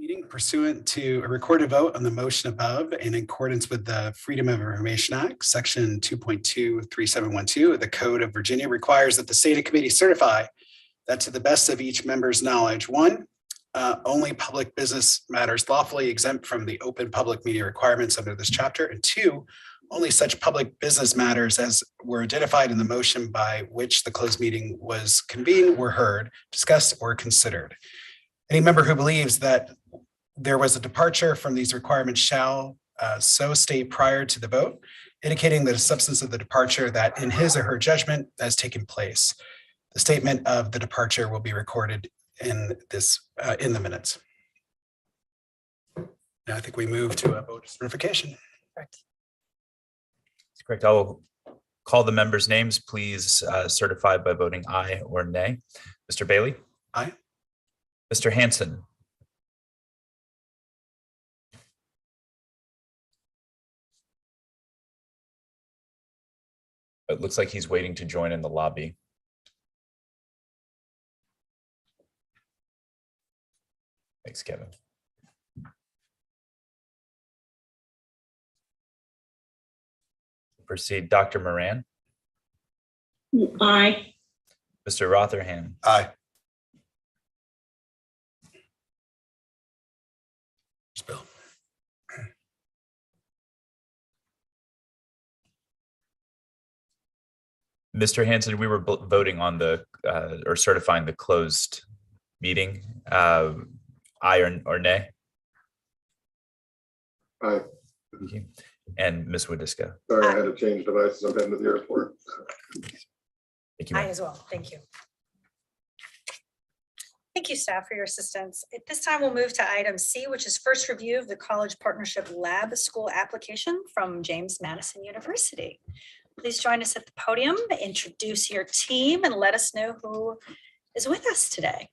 Meeting pursuant to a recorded vote on the motion above and in accordance with the Freedom of Information Act, Section 2.23712 of the Code of Virginia requires that the State Committee certify that to the best of each member's knowledge, one, only public business matters lawfully exempt from the open public meeting requirements under this chapter, and two, only such public business matters as were identified in the motion by which the closed meeting was convened were heard, discussed, or considered. Any member who believes that there was a departure from these requirements shall so state prior to the vote, indicating the substance of the departure that in his or her judgment has taken place. The statement of the departure will be recorded in the minutes. Now I think we move to a vote certification. That's correct. I will call the members' names. Please certify by voting aye or nay. Mr. Bailey? Aye. Mr. Hanson? It looks like he's waiting to join in the lobby. Thanks, Kevin. Proceed, Dr. Moran, Aye. Mr. Rotherham, Aye. Bill. Mr. Hanson, we were voting on the or certifying the closed meeting. Aye or nay? Aye. Thank you. And Ms. Wodiska. Sorry, I had to change devices. I'm heading to the airport. Thank you. I ma'am. as well. Thank you. Thank you, staff, for your assistance. At this time, we'll move to item C, which is first review of the College Partnership Lab School application from James Madison University. Please join us at the podium, introduce your team, and let us know who is with us today.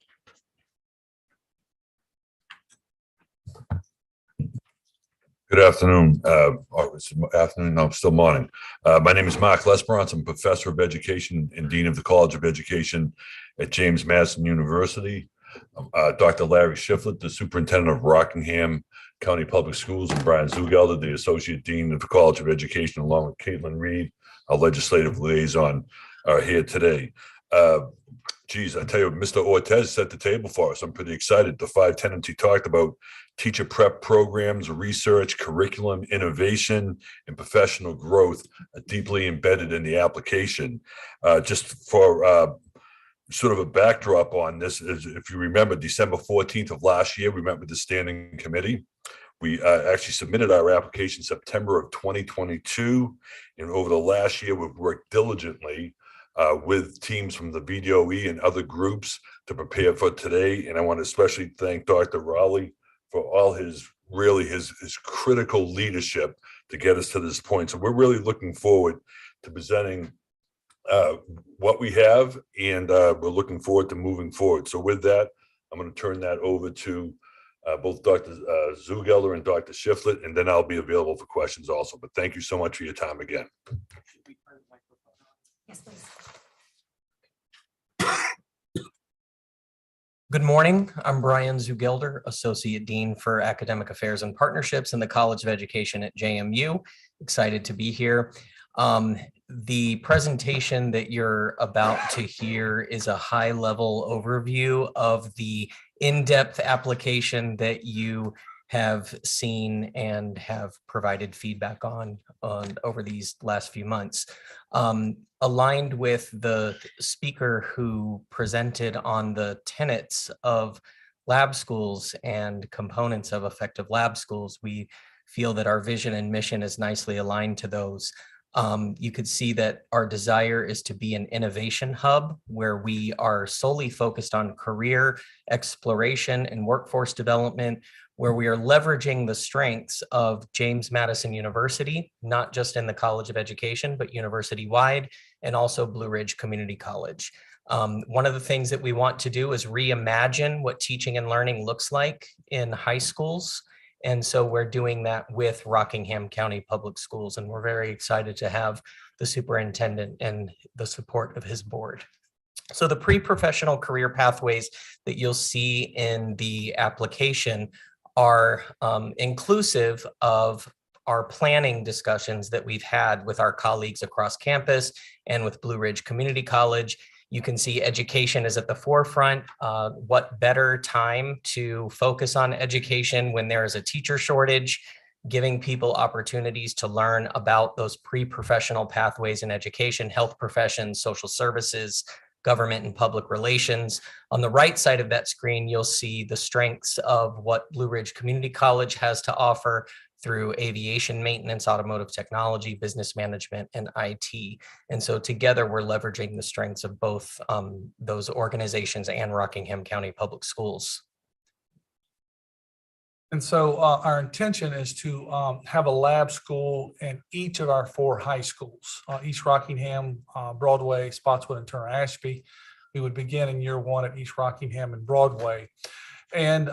Good afternoon. It's afternoon, no, still morning. My name is Mark Lesperance. I'm Professor of Education and Dean of the College of Education at James Madison University. Dr. Larry Shiflett, the Superintendent of Rockingham County Public Schools, and Brian Zugelder, the Associate Dean of the College of Education, along with Caitlin Reed, our Legislative Liaison, are here today. Geez, I tell you, Mr. Ortez set the table for us. I'm pretty excited. The 5 tenets he talked about: teacher prep programs, research, curriculum, innovation, and professional growth are deeply embedded in the application. Just for sort of a backdrop on this, is if you remember, December 14th of last year, we met with the standing committee. We actually submitted our application September of 2022. And over the last year, we've worked diligently with teams from the VDOE and other groups to prepare for today. And I want to especially thank Dr. Raleigh for all his critical leadership to get us to this point. So we're really looking forward to presenting what we have, and we're looking forward to moving forward. So with that, I'm going to turn that over to both Dr. Zugelder and Dr. Shiflett, and then I'll be available for questions also. But thank you so much for your time again. Yes, please. Good morning. I'm Brian Zugelder, Associate Dean for Academic Affairs and Partnerships in the College of Education at JMU. Excited to be here. The presentation that you're about to hear is a high-level overview of the in-depth application that you have seen and have provided feedback on over these last few months. Aligned with the speaker who presented on the tenets of lab schools and components of effective lab schools, we feel that our vision and mission is nicely aligned to those. You could see that our desire is to be an innovation hub where we are solely focused on career exploration and workforce development, where we are leveraging the strengths of James Madison University, not just in the College of Education, but university-wide, and also Blue Ridge Community College. One of the things that we want to do is reimagine what teaching and learning looks like in high schools. And so we're doing that with Rockingham County Public Schools, and we're very excited to have the superintendent and the support of his board. So the pre-professional career pathways that you'll see in the application are inclusive of our planning discussions that we've had with our colleagues across campus and with Blue Ridge Community College. You can see education is at the forefront. What better time to focus on education when there is a teacher shortage, giving people opportunities to learn about those pre-professional pathways in education, health professions, social services, government and public relations. On the right side of that screen, you'll see the strengths of what Blue Ridge Community College has to offer through aviation maintenance, automotive technology, business management, and IT. And so together we're leveraging the strengths of both those organizations and Rockingham County Public Schools. And so our intention is to have a lab school in each of our 4 high schools, East Rockingham, Broadway, Spotswood, and Turner Ashby. We would begin in year 1 at East Rockingham and Broadway. And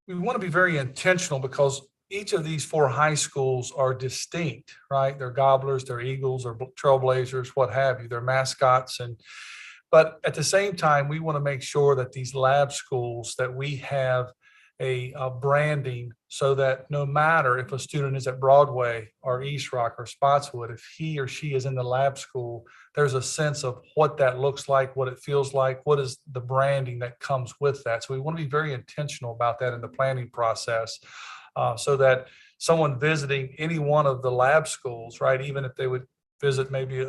we want to be very intentional because each of these 4 high schools are distinct, right? They're Gobblers, they're Eagles, or Trailblazers, what have you. They're mascots. But at the same time, we want to make sure that these lab schools, that we have a branding so that no matter if a student is at Broadway or East Rock or Spotswood, if he or she is in the lab school, there's a sense of what that looks like, what it feels like, what is the branding that comes with that. So we want to be very intentional about that in the planning process so that someone visiting any one of the lab schools, right, even if they would visit maybe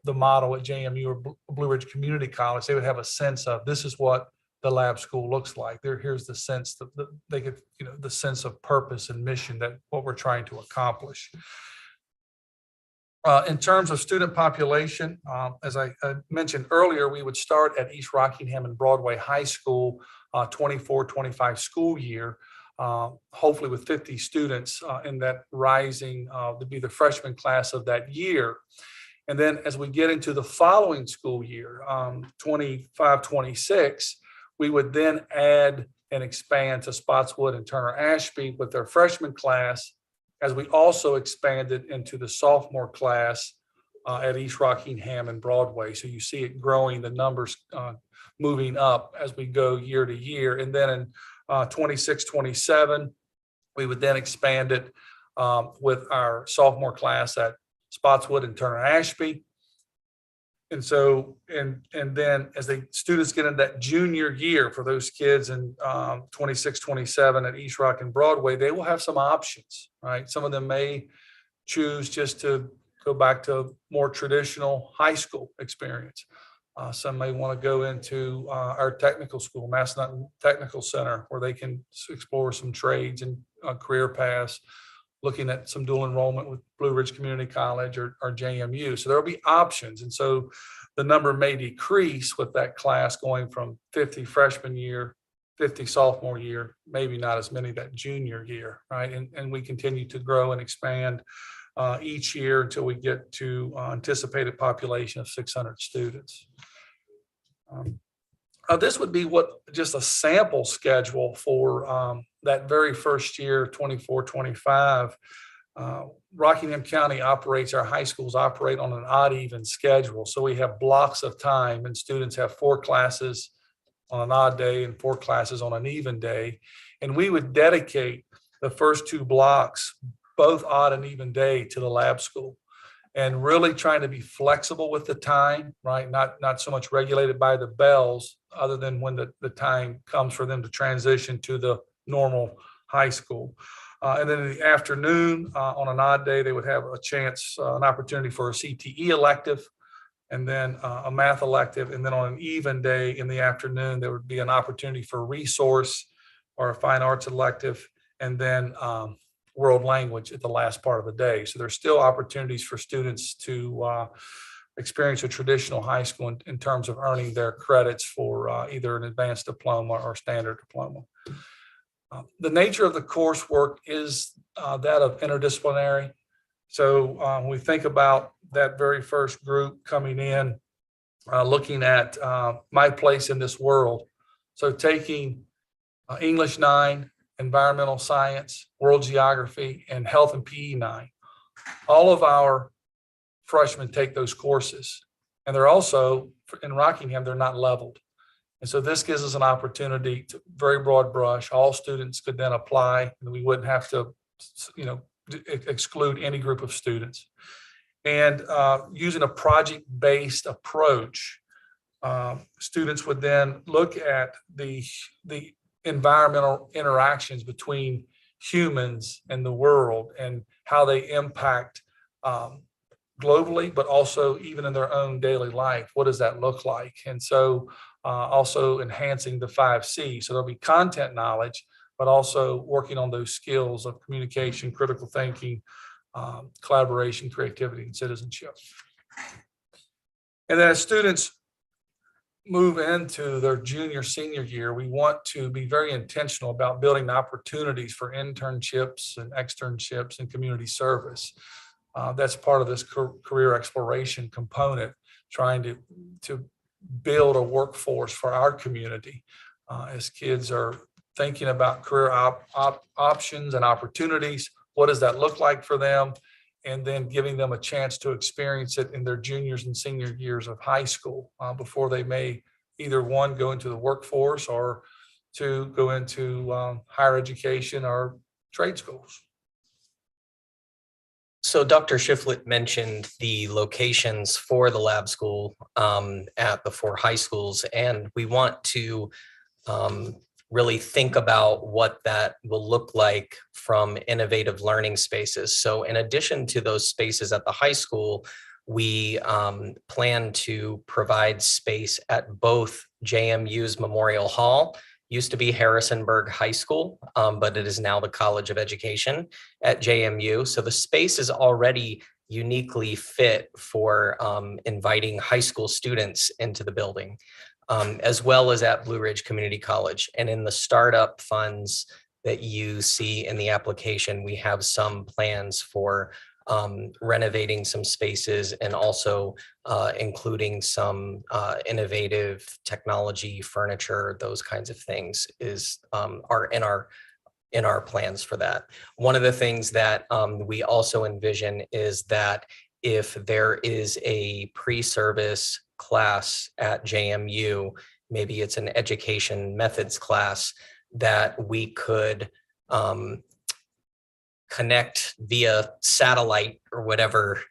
the model at JMU or Blue Ridge Community College, they would have a sense of this is what the lab school looks like. Here's the sense that they get, the sense of purpose and mission that what we're trying to accomplish. In terms of student population, as I mentioned earlier, we would start at East Rockingham and Broadway High School, 24-25 school year, hopefully with 50 students in that rising to be the freshman class of that year. And then as we get into the following school year, 25-26, we would then add and expand to Spotswood and Turner Ashby with their freshman class, as we also expanded into the sophomore class at East Rockingham and Broadway. So you see it growing, the numbers moving up as we go year to year. And then in 26-27, we would then expand it with our sophomore class at Spotswood and Turner Ashby. And so, and then as the students get into that junior year for those kids in 26-27 at East Rock and Broadway, they will have some options, right? Some of them may choose just to go back to a more traditional high school experience. Some may want to go into our technical school, Massanutten Technical Center, where they can explore some trades and career paths, looking at some dual enrollment with Blue Ridge Community College or JMU. So there'll be options. And so the number may decrease with that class going from 50 freshman year, 50 sophomore year, maybe not as many that junior year, right? And we continue to grow and expand each year until we get to anticipated population of 600 students. This would be just a sample schedule for that very first year, 24-25. Rockingham County operates, our high schools operate on an odd even schedule. So we have blocks of time and students have 4 classes on an odd day and 4 classes on an even day. And we would dedicate the first 2 blocks, both odd and even day, to the lab school. And really trying to be flexible with the time, right? Not so much regulated by the bells, other than when the time comes for them to transition to the normal high school. And then in the afternoon, on an odd day, they would have a chance, an opportunity for a CTE elective, and then a math elective. And then on an even day in the afternoon, there would be an opportunity for a resource or a fine arts elective, and then world language at the last part of the day. So there's still opportunities for students to experience a traditional high school in terms of earning their credits for either an advanced diploma or standard diploma. The nature of the coursework is that of interdisciplinary. So when we think about that very first group coming in, looking at my place in this world. So taking English 9, environmental science, world geography, and health and PE 9. All of our freshmen take those courses. And they're also, in Rockingham, they're not leveled. And so this gives us an opportunity to very broad brush. All students could then apply, and we wouldn't have to, exclude any group of students. And using a project-based approach, students would then look at the environmental interactions between humans and the world and how they impact globally, but also even in their own daily life. What does that look like? And so also enhancing the 5 C's. So there'll be content knowledge, but also working on those skills of communication, critical thinking, collaboration, creativity, and citizenship. And then as students move into their junior, senior year, we want to be very intentional about building opportunities for internships and externships and community service. That's part of this career exploration component, trying to build a workforce for our community as kids are thinking about career options and opportunities. What does that look like for them? And then giving them a chance to experience it in their juniors and senior years of high school before they may either one, go into the workforce, or two, go into higher education or trade schools. So Dr. Shiflett mentioned the locations for the lab school at the 4 high schools, and we want to really think about what that will look like from innovative learning spaces. So in addition to those spaces at the high school, we plan to provide space at both JMU's Memorial Hall, used to be Harrisonburg High School, but it is now the College of Education at JMU. So the space is already uniquely fit for inviting high school students into the building, as well as at Blue Ridge Community College. And in the startup funds that you see in the application, we have some plans for renovating some spaces and also including some innovative technology, furniture, those kinds of things are in our plans for that. One of the things that we also envision is that if there is a pre-service class at JMU, maybe it's an education methods class, that we could connect via satellite or whatever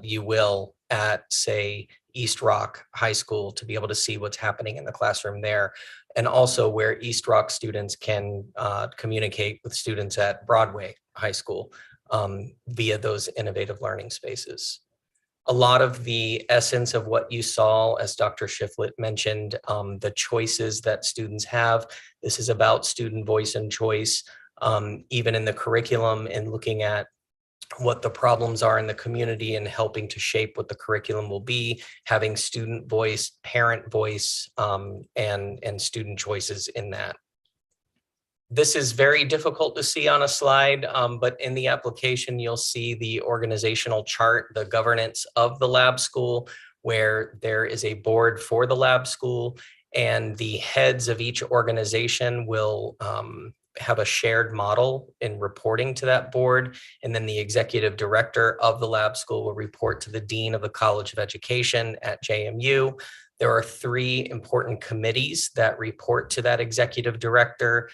you will at, say, East Rock High School to be able to see what's happening in the classroom there. And also where East Rock students can communicate with students at Broadway High School via those innovative learning spaces. A lot of the essence of what you saw, as Dr. Shiflett mentioned, the choices that students have. This is about student voice and choice. Even in the curriculum and looking at what the problems are in the community and helping to shape what the curriculum will be, having student voice, parent voice, and student choices in that. This is very difficult to see on a slide, but in the application, you'll see the organizational chart, the governance of the lab school, where there is a board for the lab school, and the heads of each organization will have a shared model in reporting to that board. And then the executive director of the lab school will report to the dean of the College of Education at JMU. There are 3 important committees that report to that executive director,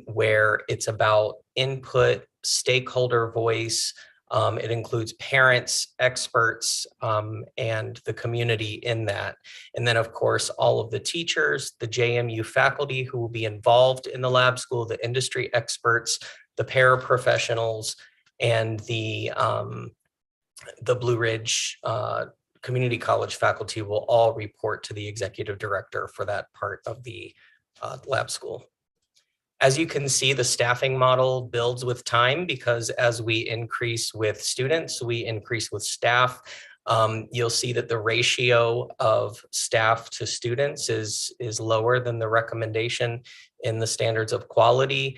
where it's about input, stakeholder voice. It includes parents, experts, and the community in that. And then, of course, all of the teachers, the JMU faculty who will be involved in the lab school, the industry experts, the paraprofessionals, and the Blue Ridge Community College faculty will all report to the executive director for that part of the lab school. As you can see, the staffing model builds with time because as we increase with students, we increase with staff. You'll see that the ratio of staff to students is lower than the recommendation in the standards of quality.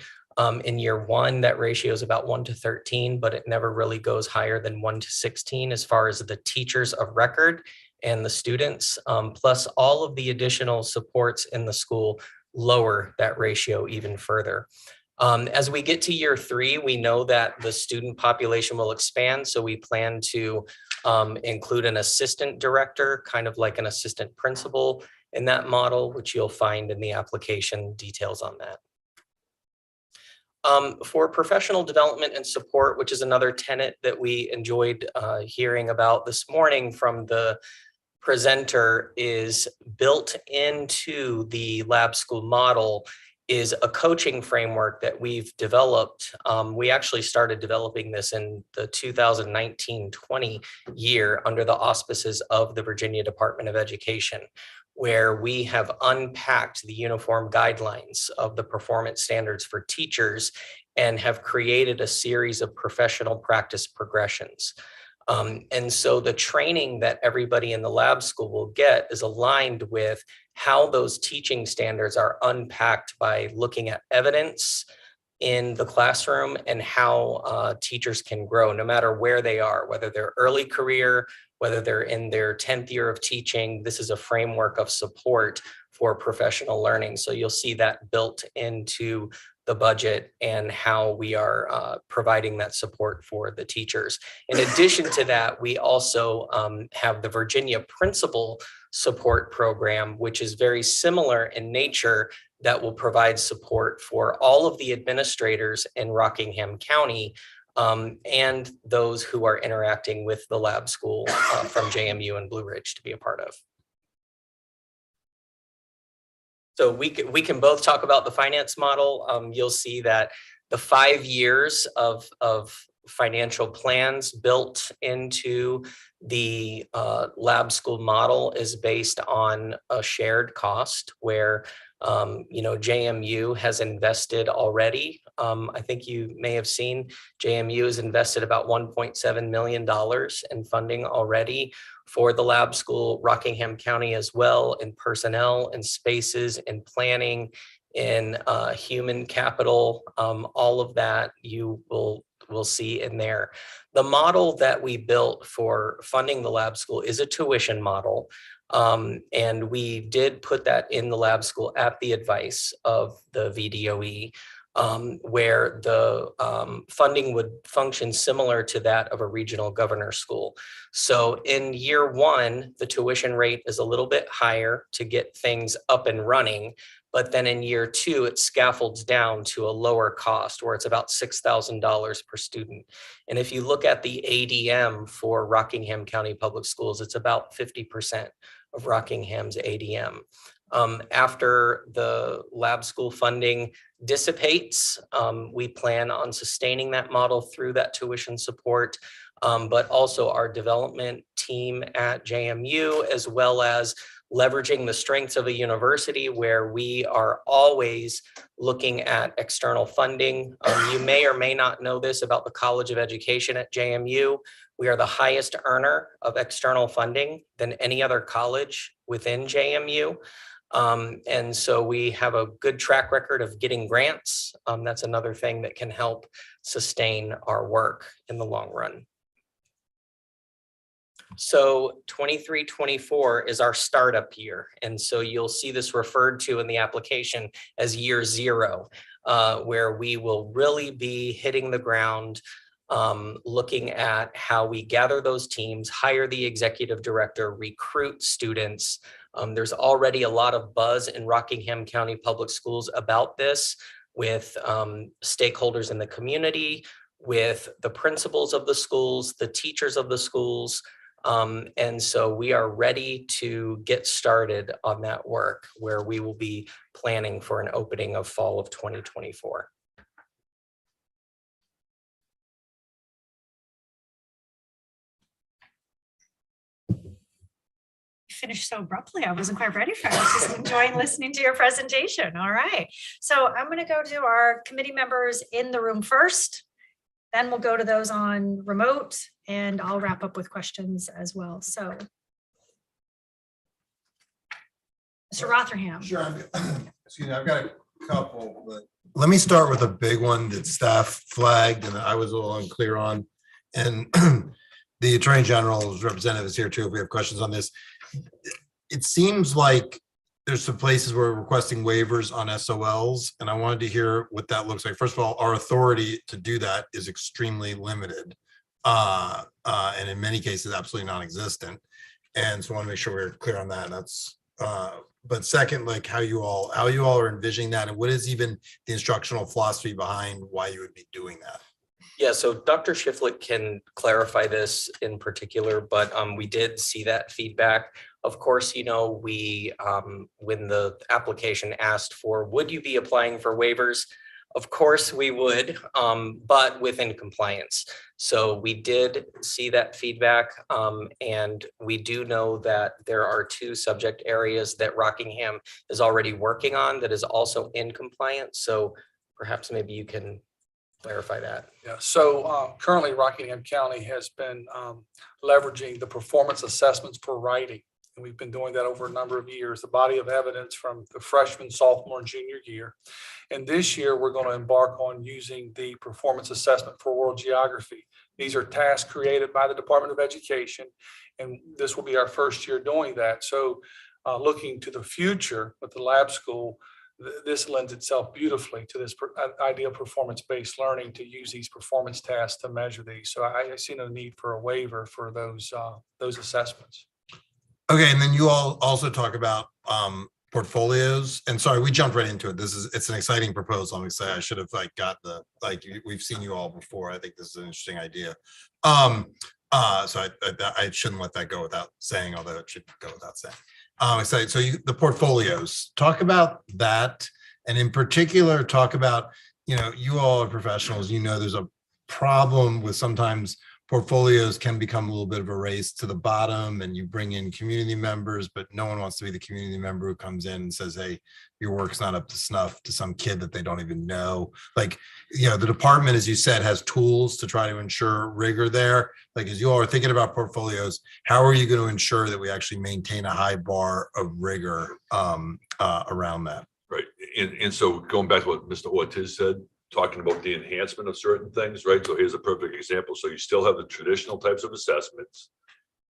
In year 1, that ratio is about 1 to 13, but it never really goes higher than 1 to 16 as far as the teachers of record and the students, plus all of the additional supports in the school lower that ratio even further. As we get to year 3, we know that the student population will expand, so we plan to include an assistant director, kind of like an assistant principal in that model, which you'll find in the application details on that. For professional development and support, which is another tenet that we enjoyed hearing about this morning from the presenter, is built into the lab school model is a coaching framework that we've developed. We actually started developing this in the 2019-20 year under the auspices of the Virginia Department of Education, where we have unpacked the uniform guidelines of the performance standards for teachers and have created a series of professional practice progressions. And so the training that everybody in the lab school will get is aligned with how those teaching standards are unpacked by looking at evidence in the classroom and how teachers can grow no matter where they are, whether they're early career, whether they're in their 10th year of teaching. This is a framework of support for professional learning. So you'll see that built into the budget and how we are providing that support for the teachers. In addition to that, we also have the Virginia Principal Support Program, which is very similar in nature, that will provide support for all of the administrators in Rockingham County and those who are interacting with the lab school from JMU and Blue Ridge to be a part of. So we can both talk about the finance model. You'll see that the 5 years of financial plans built into the lab school model is based on a shared cost where JMU has invested already. I think you may have seen JMU has invested about $1.7 million in funding already for the lab school. Rockingham County as well, in personnel and spaces and planning, in human capital, all of that you will see in there. The model that we built for funding the lab school is a tuition model. And we did put that in the lab school at the advice of the VDOE, where the funding would function similar to that of a regional governor school. So in year one, the tuition rate is a little bit higher to get things up and running. But then in year two, it scaffolds down to a lower cost where it's about $6,000 per student. And if you look at the ADM for Rockingham County Public Schools, it's about 50% of Rockingham's ADM. After the lab school funding dissipates, we plan on sustaining that model through that tuition support, but also our development team at JMU, as well as leveraging the strengths of a university where we are always looking at external funding. You may or may not know this about the College of Education at JMU. We are the highest earner of external funding than any other college within JMU. And so we have a good track record of getting grants. That's another thing that can help sustain our work in the long run. So 23-24 is our startup year. And so you'll see this referred to in the application as year zero, where we will really be hitting the ground, looking at how we gather those teams, hire the executive director, recruit students. There's already a lot of buzz in Rockingham County Public Schools about this with stakeholders in the community, with the principals of the schools, the teachers of the schools. And so we are ready to get started on that work where we will be planning for an opening of fall of 2024. Finished so abruptly. I wasn't quite ready for it. I was just enjoying listening to your presentation. All right. So I'm going to go to our committee members in the room first. Then we'll go to those on remote, and I'll wrap up with questions as well. So, Mr. Rotherham. Sure. Excuse me, I've got a couple, but let me start with a big one that staff flagged and I was a little unclear on. And the Attorney General's representative is here too if we have questions on this. It seems like there's some places where we're requesting waivers on SOLs, and I wanted to hear what that looks like. First of all, our authority to do that is extremely limited. and in many cases, absolutely non-existent. And so I want to make sure we're clear on that. That's, but second, like how you all are envisioning that, and what is even the instructional philosophy behind why you would be doing that? Yeah, so Dr. Shiflett can clarify this in particular, but we did see that feedback. Of course, you know, we, when the application asked for, would you be applying for waivers? Of course we would, but within compliance. So we did see that feedback, and we do know that there are 2 subject areas that Rockingham is already working on that is also in compliance. So perhaps maybe you can clarify that. Yeah, so currently Rockingham County has been leveraging the performance assessments for writing. And we've been doing that over a number of years, the body of evidence from the freshman, sophomore, and junior year. And this year, we're going to embark on using the performance assessment for world geography. These are tasks created by the Department of Education, and this will be our first year doing that. So looking to the future with the lab school, this lends itself beautifully to this idea of performance-based learning, to use these performance tasks to measure these. So I see no need for a waiver for those assessments. Okay, and then you all also talk about portfolios. And sorry, we jumped right into it. It's an exciting proposal. I'm excited. I should have we've seen you all before. I think this is an interesting idea. So I shouldn't let that go without saying, although it should go without saying. Excited. So the portfolios, talk about that. And in particular, talk about, you all are professionals, there's a problem with sometimes portfolios can become a little bit of a race to the bottom, and you bring in community members, but no one wants to be the community member who comes in and says, hey, your work's not up to snuff, to some kid that they don't even know. Like, the department, as you said, has tools to try to ensure rigor there. Like, as you all are thinking about portfolios, how are you going to ensure that we actually maintain a high bar of rigor around that? Right. And so going back to what Mr. Ortiz said, talking about the enhancement of certain things, right? So here's a perfect example. So you still have the traditional types of assessments.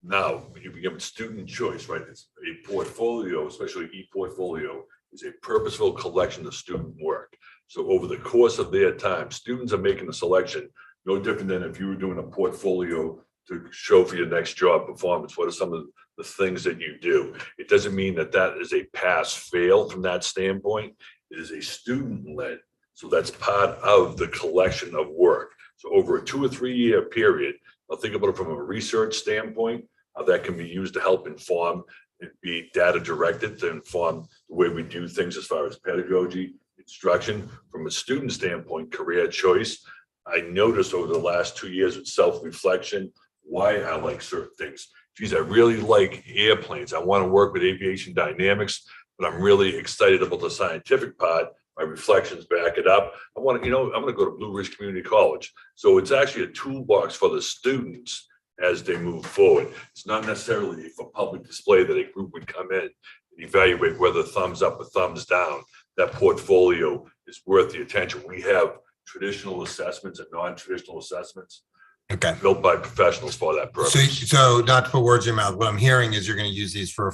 Now, when you begin with student choice, right? It's a portfolio, especially e-portfolio, is a purposeful collection of student work. So over the course of their time, students are making a selection, no different than if you were doing a portfolio to show for your next job performance. What are some of the things that you do? It doesn't mean that that is a pass-fail from that standpoint. It is a student-led. So that's part of the collection of work. So over a 2 or 3 year period, I'll think about it from a research standpoint, how that can be used to help inform and be data directed to inform the way we do things as far as pedagogy, instruction. From a student standpoint, career choice. I noticed over the last 2 years with self-reflection, why I like certain things. Geez, I really like airplanes. I want to work with aviation dynamics, but I'm really excited about the scientific part. My reflections back it up. I'm going to go to Blue Ridge Community College. So it's actually a toolbox for the students as they move forward. It's not necessarily for public display that a group would come in and evaluate whether thumbs up or thumbs down. That portfolio is worth the attention. We have traditional assessments and non-traditional assessments. Okay. Built by professionals for that purpose. So not to put words in your mouth, what I'm hearing is you're going to use these for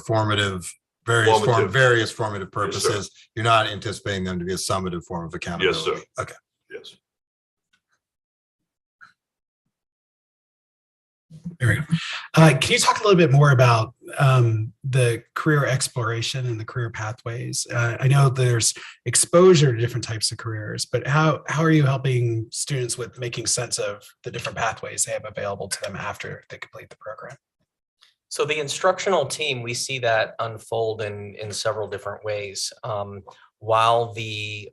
various formative purposes. Yes, you're not anticipating them to be a summative form of accountability. Yes, sir. Okay. Yes. There we go. Can you talk a little bit more about the career exploration and the career pathways? I know there's exposure to different types of careers, but how are you helping students with making sense of the different pathways they have available to them after they complete the program? So the instructional team, we see that unfold in several different ways. While the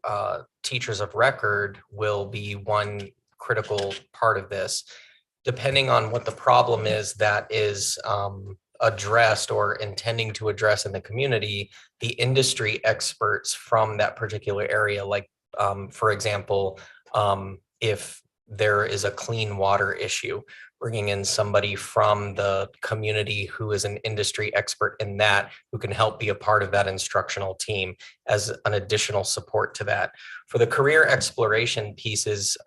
teachers of record will be one critical part of this, depending on what the problem is that is addressed or intending to address in the community, the industry experts from that particular area, like for example, if there is a clean water issue, bringing in somebody from the community who is an industry expert in that, who can help be a part of that instructional team as an additional support to that. For the career exploration pieces,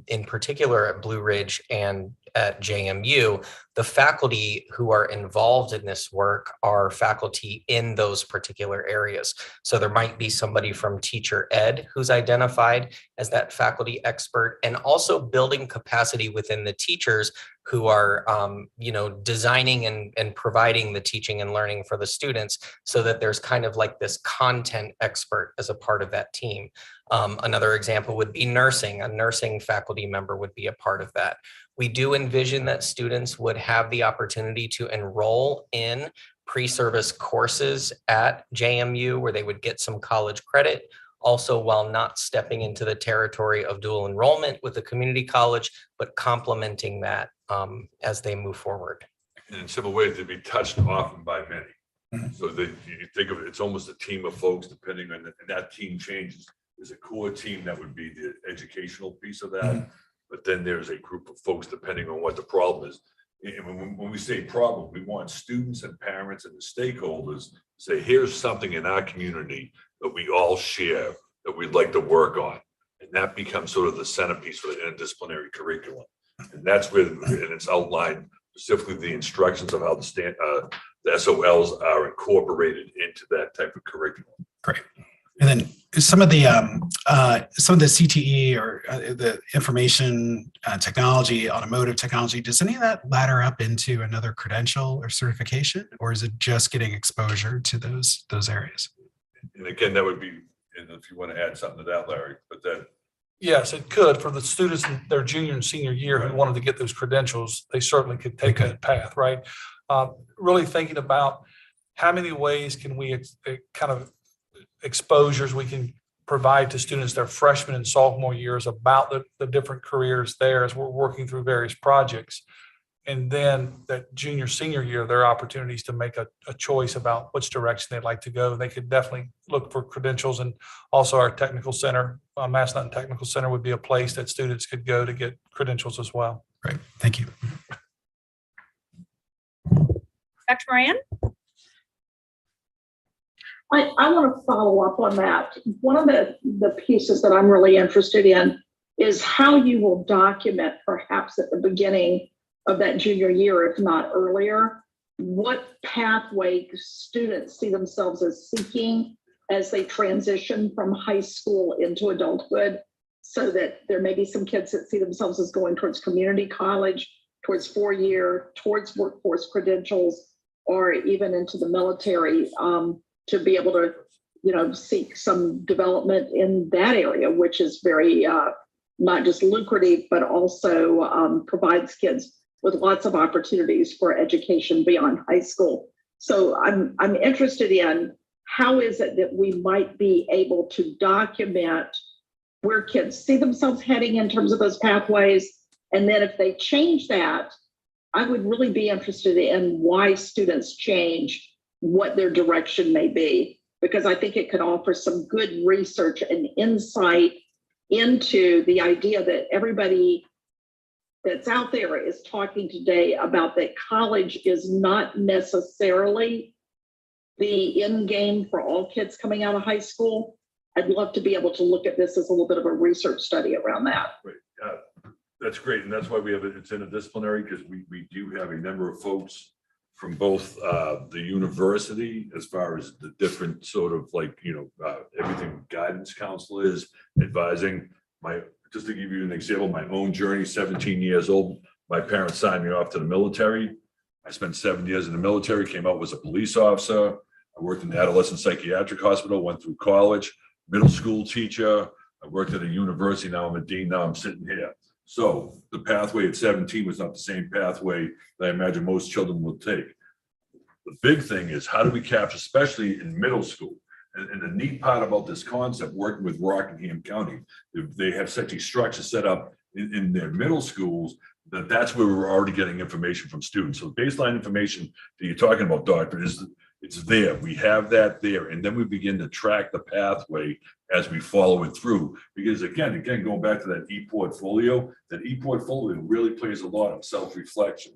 in particular at Blue Ridge and at JMU, the faculty who are involved in this work are faculty in those particular areas. So there might be somebody from teacher ed who's identified as that faculty expert, and also building capacity within the teachers who are, designing and providing the teaching and learning for the students, so that there's kind of like this content expert as a part of that team. Another example would be nursing. A nursing faculty member would be a part of that. We do envision that students would have the opportunity to enroll in pre-service courses at JMU where they would get some college credit, also while not stepping into the territory of dual enrollment with a community college, but complementing that as they move forward. And in several ways, they'd be touched often by many. So that you think of it, it's almost a team of folks, depending on, and that team changes. There's a core team that would be the educational piece of that. But then there's a group of folks, depending on what the problem is. And when we say problem, we want students and parents and the stakeholders to say, here's something in our community that we all share that we'd like to work on. And that becomes sort of the centerpiece for the interdisciplinary curriculum. And that's where, and it's outlined specifically the instructions of how the SOLs are incorporated into that type of curriculum. Great. And then some of the CTE or the information technology, automotive technology, does any of that ladder up into another credential or certification, or is it just getting exposure to those areas? And again, that would be, and if you want to add something to that, Larry, but that. Yes, it could. For the students in their junior and senior year who wanted to get those credentials, they certainly could take that path, right? Really thinking about how many ways can we kind of exposures we can provide to students their freshman and sophomore years about the different careers there as we're working through various projects. And then that junior, senior year, there are opportunities to make a choice about which direction they'd like to go. They could definitely look for credentials, and also our technical center, Massanutten Technical Center would be a place that students could go to get credentials as well. Great, thank you. Dr. Moran? I want to follow up on that. One of the pieces that I'm really interested in is how you will document, perhaps at the beginning of that junior year, if not earlier, what pathway students see themselves as seeking as they transition from high school into adulthood, so that there may be some kids that see themselves as going towards community college, towards 4-year, towards workforce credentials, or even into the military, to be able to, seek some development in that area, which is very not just lucrative, but also provides kids with lots of opportunities for education beyond high school. So I'm interested in how is it that we might be able to document where kids see themselves heading in terms of those pathways. And then if they change that, I would really be interested in why students change, what their direction may be, because I think it could offer some good research and insight into the idea that everybody that's out there is talking today about, that college is not necessarily the end game for all kids coming out of high school. I'd love to be able to look at this as a little bit of a research study around that. Right. That's great. And that's why we have it's interdisciplinary, because we do have a number of folks from both the university, as far as the different sort of everything guidance counselors, advising. Just to give you an example, my own journey, 17 years old, my parents signed me off to the military. I spent 7 years in the military, came out, was a police officer. I worked in the adolescent psychiatric hospital, went through college, middle school teacher. I worked at a university, now I'm a dean, now I'm sitting here. So the pathway at 17 was not the same pathway that I imagine most children will take. The big thing is, how do we capture, especially in middle school? And the neat part about this concept, working with Rockingham County, they have such a structure set up in their middle schools that's where we're already getting information from students. So baseline information that you're talking about, Doctor, it's there. We have that there. And then we begin to track the pathway as we follow it through. Because again, going back to that e-portfolio, that e-portfolio really plays a lot of self-reflection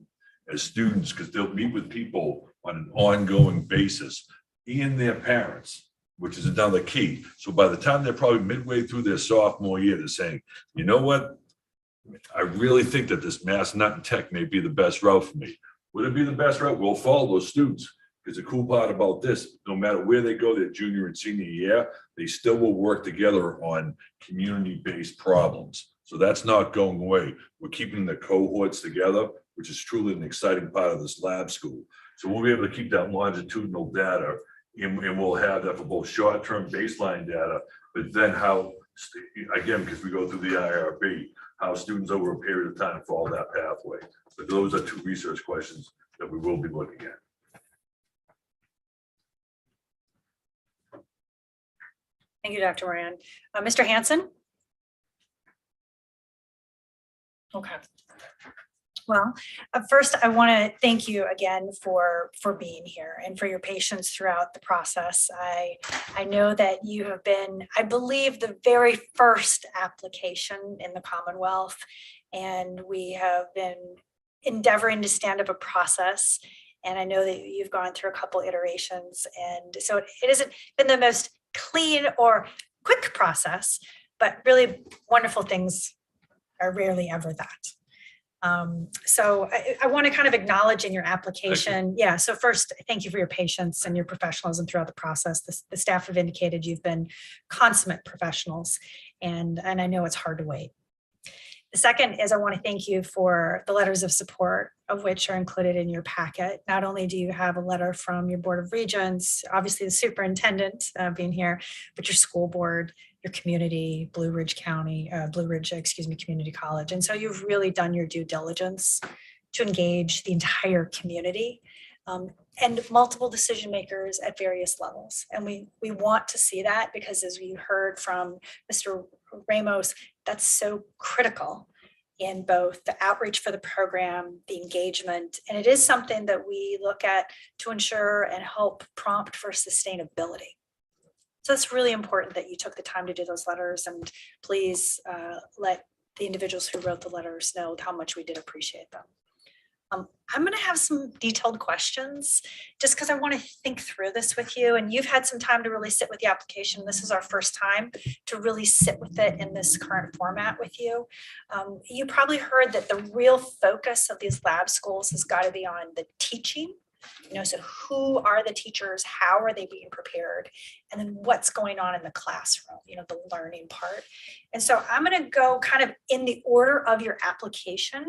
as students, because they'll meet with people on an ongoing basis and their parents, which is another key. So by the time they're probably midway through their sophomore year, they're saying, you know what? I really think that this Mass Nut and Tech may be the best route for me. Would it be the best route? We'll follow those students. Because the cool part about this, no matter where they go, their junior and senior year, they still will work together on community-based problems. So that's not going away. We're keeping the cohorts together, which is truly an exciting part of this lab school. So we'll be able to keep that longitudinal data, and we'll have that for both short-term baseline data, but then how, again, because we go through the IRB, how students over a period of time follow that pathway. But those are two research questions that we will be looking at. Thank you, Dr. Moran. Mr. Hanson? Okay. Well, first, I want to thank you again for being here and for your patience throughout the process. I know that you have been, I believe, the very first application in the Commonwealth, and we have been endeavoring to stand up a process. And I know that you've gone through a couple iterations, and so it hasn't been the most clean or quick process, but really wonderful things are rarely ever that. So I want to kind of acknowledge in your application. Yeah. So first, thank you for your patience and your professionalism throughout the process. The staff have indicated you've been consummate professionals, and I know it's hard to wait. The second is I want to thank you for the letters of support, of which are included in your packet. Not only do you have a letter from your Board of Regents, obviously the superintendent being here, but your school board, your community, Blue Ridge, Community College. And so you've really done your due diligence to engage the entire community and multiple decision makers at various levels. And we want to see that, because as we heard from Mr. Ramos, that's so critical in both the outreach for the program, the engagement, and it is something that we look at to ensure and help prompt for sustainability. So it's really important that you took the time to do those letters, and please let the individuals who wrote the letters know how much we did appreciate them. I'm going to have some detailed questions just because I want to think through this with you, and you've had some time to really sit with the application. This is our first time to really sit with it in this current format with you. You probably heard that the real focus of these lab schools has got to be on the teaching. So who are the teachers? How are they being prepared? And then what's going on in the classroom, the learning part. And so I'm going to go kind of in the order of your application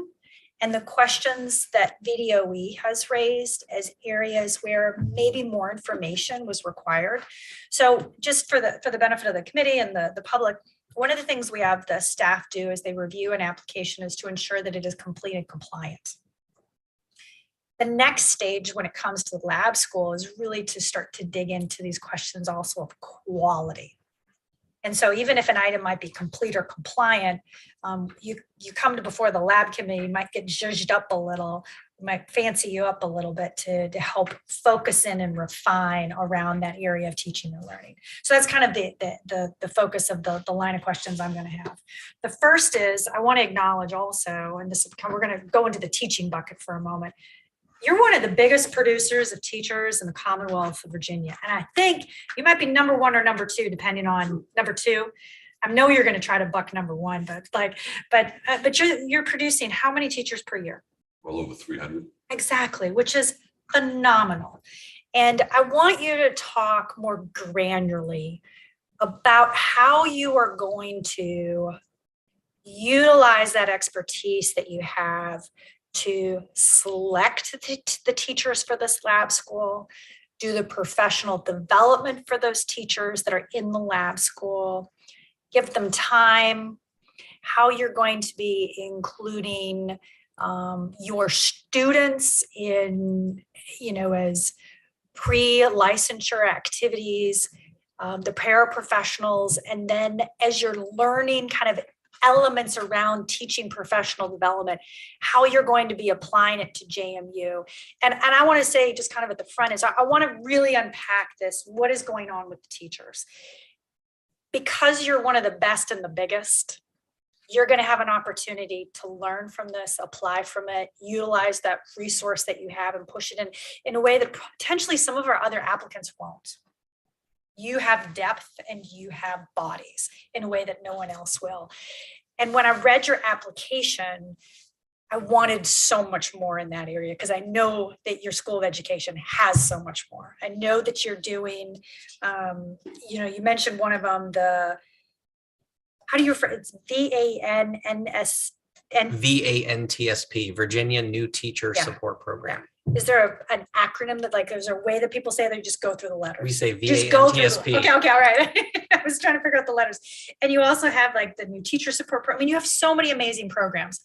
and the questions that VDOE has raised as areas where maybe more information was required. So just for the benefit of the committee and the public, one of the things we have the staff do as they review an application is to ensure that it is complete and compliant. The next stage when it comes to the lab school is really to start to dig into these questions also of quality. And so even if an item might be complete or compliant, you come to before the lab committee, you might get zhuzhed up a little, might fancy you up a little bit to help focus in and refine around that area of teaching and learning. So that's kind of the focus of the line of questions I'm going to have. The first is I want to acknowledge also, and this we're going to go into the teaching bucket for a moment. You're one of the biggest producers of teachers in the Commonwealth of Virginia. And I think you might be number one or number two, depending on number two. I know you're going to try to buck number one, but you're producing how many teachers per year? Well over 300. Exactly, which is phenomenal. And I want you to talk more granularly about how you are going to utilize that expertise that you have to select the teachers for this lab school, do the professional development for those teachers that are in the lab school, give them time, how you're going to be including your students in, as pre-licensure activities, the paraprofessionals, and then as you're learning kind of elements around teaching professional development, how you're going to be applying it to JMU. And I want to say just kind of at the front is I want to really unpack this, what is going on with the teachers. Because you're one of the best and the biggest, you're going to have an opportunity to learn from this, apply from it, utilize that resource that you have and push it in a way that potentially some of our other applicants won't. You have depth and you have bodies in a way that no one else will. And when I read your application, I wanted so much more in that area because I know that your School of Education has so much more. I know that you're doing, you mentioned one of them, how do you refer, it's VANNS. VANTSP, Virginia New Teacher Yeah. Support Program. Is there an acronym that there's a way that people say they just go through the letters? We say Just go through. VANTSP. Okay, all right. I was trying to figure out the letters. And you also have the new teacher support program. I mean, you have so many amazing programs.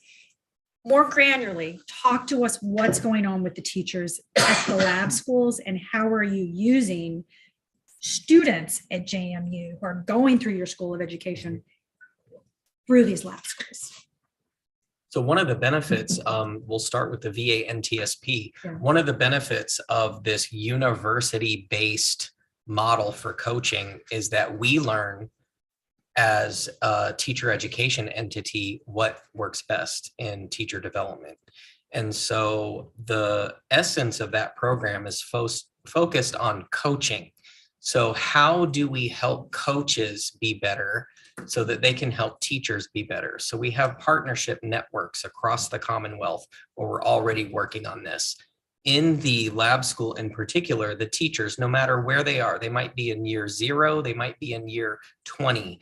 More granularly, talk to us what's going on with the teachers at the lab schools and how are you using students at JMU who are going through your School of Education through these lab schools? So one of the benefits, we'll start with the VANTSP. Yeah. One of the benefits of this university-based model for coaching is that we learn as a teacher education entity what works best in teacher development. And so the essence of that program is focused on coaching. So how do we help coaches be better so that they can help teachers be better? So we have partnership networks across the Commonwealth where we're already working on this. In the lab school in particular, the teachers, no matter where they are, they might be in year 0, they might be in year 20.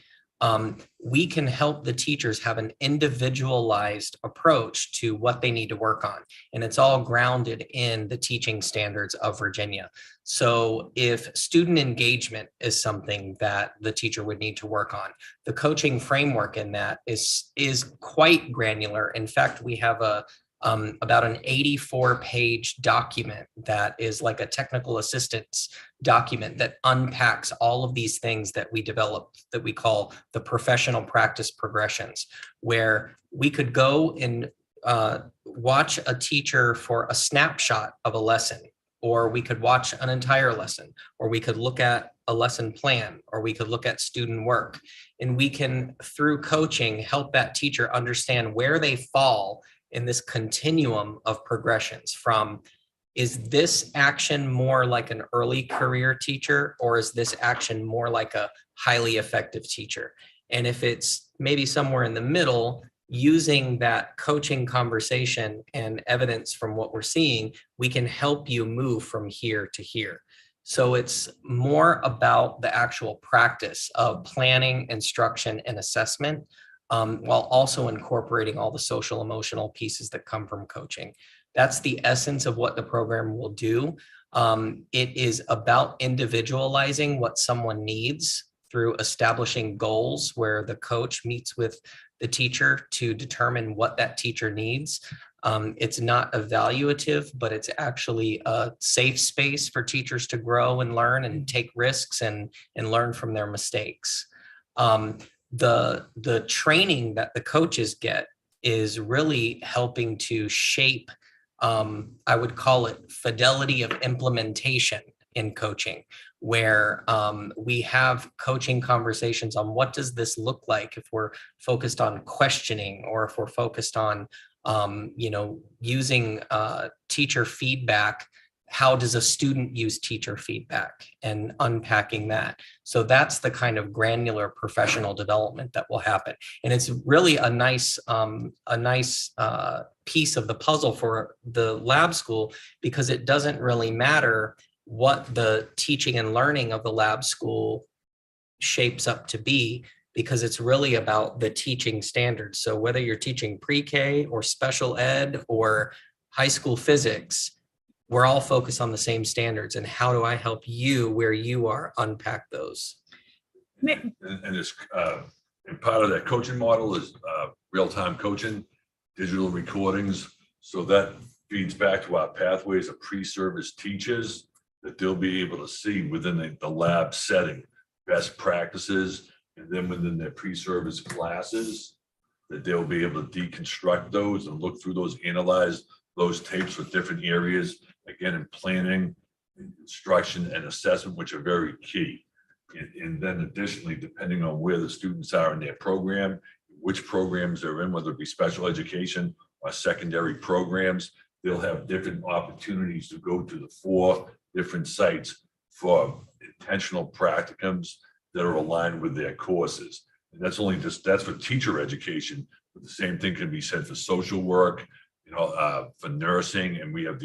We can help the teachers have an individualized approach to what they need to work on. And it's all grounded in the teaching standards of Virginia. So if student engagement is something that the teacher would need to work on, the coaching framework in that is quite granular. In fact, we have about an 84-page document that is like a technical assistance document that unpacks all of these things that we developed that we call the professional practice progressions, where we could go and watch a teacher for a snapshot of a lesson, or we could watch an entire lesson, or we could look at a lesson plan, or we could look at student work. And we can, through coaching, help that teacher understand where they fall in this continuum of progressions from, is this action more like an early career teacher, or is this action more like a highly effective teacher? And if it's maybe somewhere in the middle, using that coaching conversation and evidence from what we're seeing, we can help you move from here to here. So it's more about the actual practice of planning, instruction, and assessment, while also incorporating all the social emotional pieces that come from coaching. That's the essence of what the program will do. It is about individualizing what someone needs through establishing goals where the coach meets with the teacher to determine what that teacher needs. It's not evaluative, but it's actually a safe space for teachers to grow and learn and take risks and learn from their mistakes. The training that the coaches get is really helping to shape, I would call it fidelity of implementation in coaching, where we have coaching conversations on what does this look like if we're focused on questioning, or if we're focused on using teacher feedback. How does a student use teacher feedback, and unpacking that? So that's the kind of granular professional development that will happen. And it's really a nice piece of the puzzle for the lab school, because it doesn't really matter what the teaching and learning of the lab school shapes up to be, because it's really about the teaching standards. So whether you're teaching pre-K or special ed or high school physics, we're all focused on the same standards. And how do I help you where you are unpack those? And it's, and part of that coaching model is real-time coaching, digital recordings. So that feeds back to our pathways of pre-service teachers, that they'll be able to see within the lab setting, best practices, and then within their pre-service classes, that they'll be able to deconstruct those and look through those, analyze those tapes for different areas, again, in planning, instruction, and assessment, which are very key. And then additionally, depending on where the students are in their program, which programs they're in, whether it be special education or secondary programs, they'll have different opportunities to go to the 4 different sites for intentional practicums that are aligned with their courses. And that's for teacher education, but the same thing can be said for social work, for nursing, and we have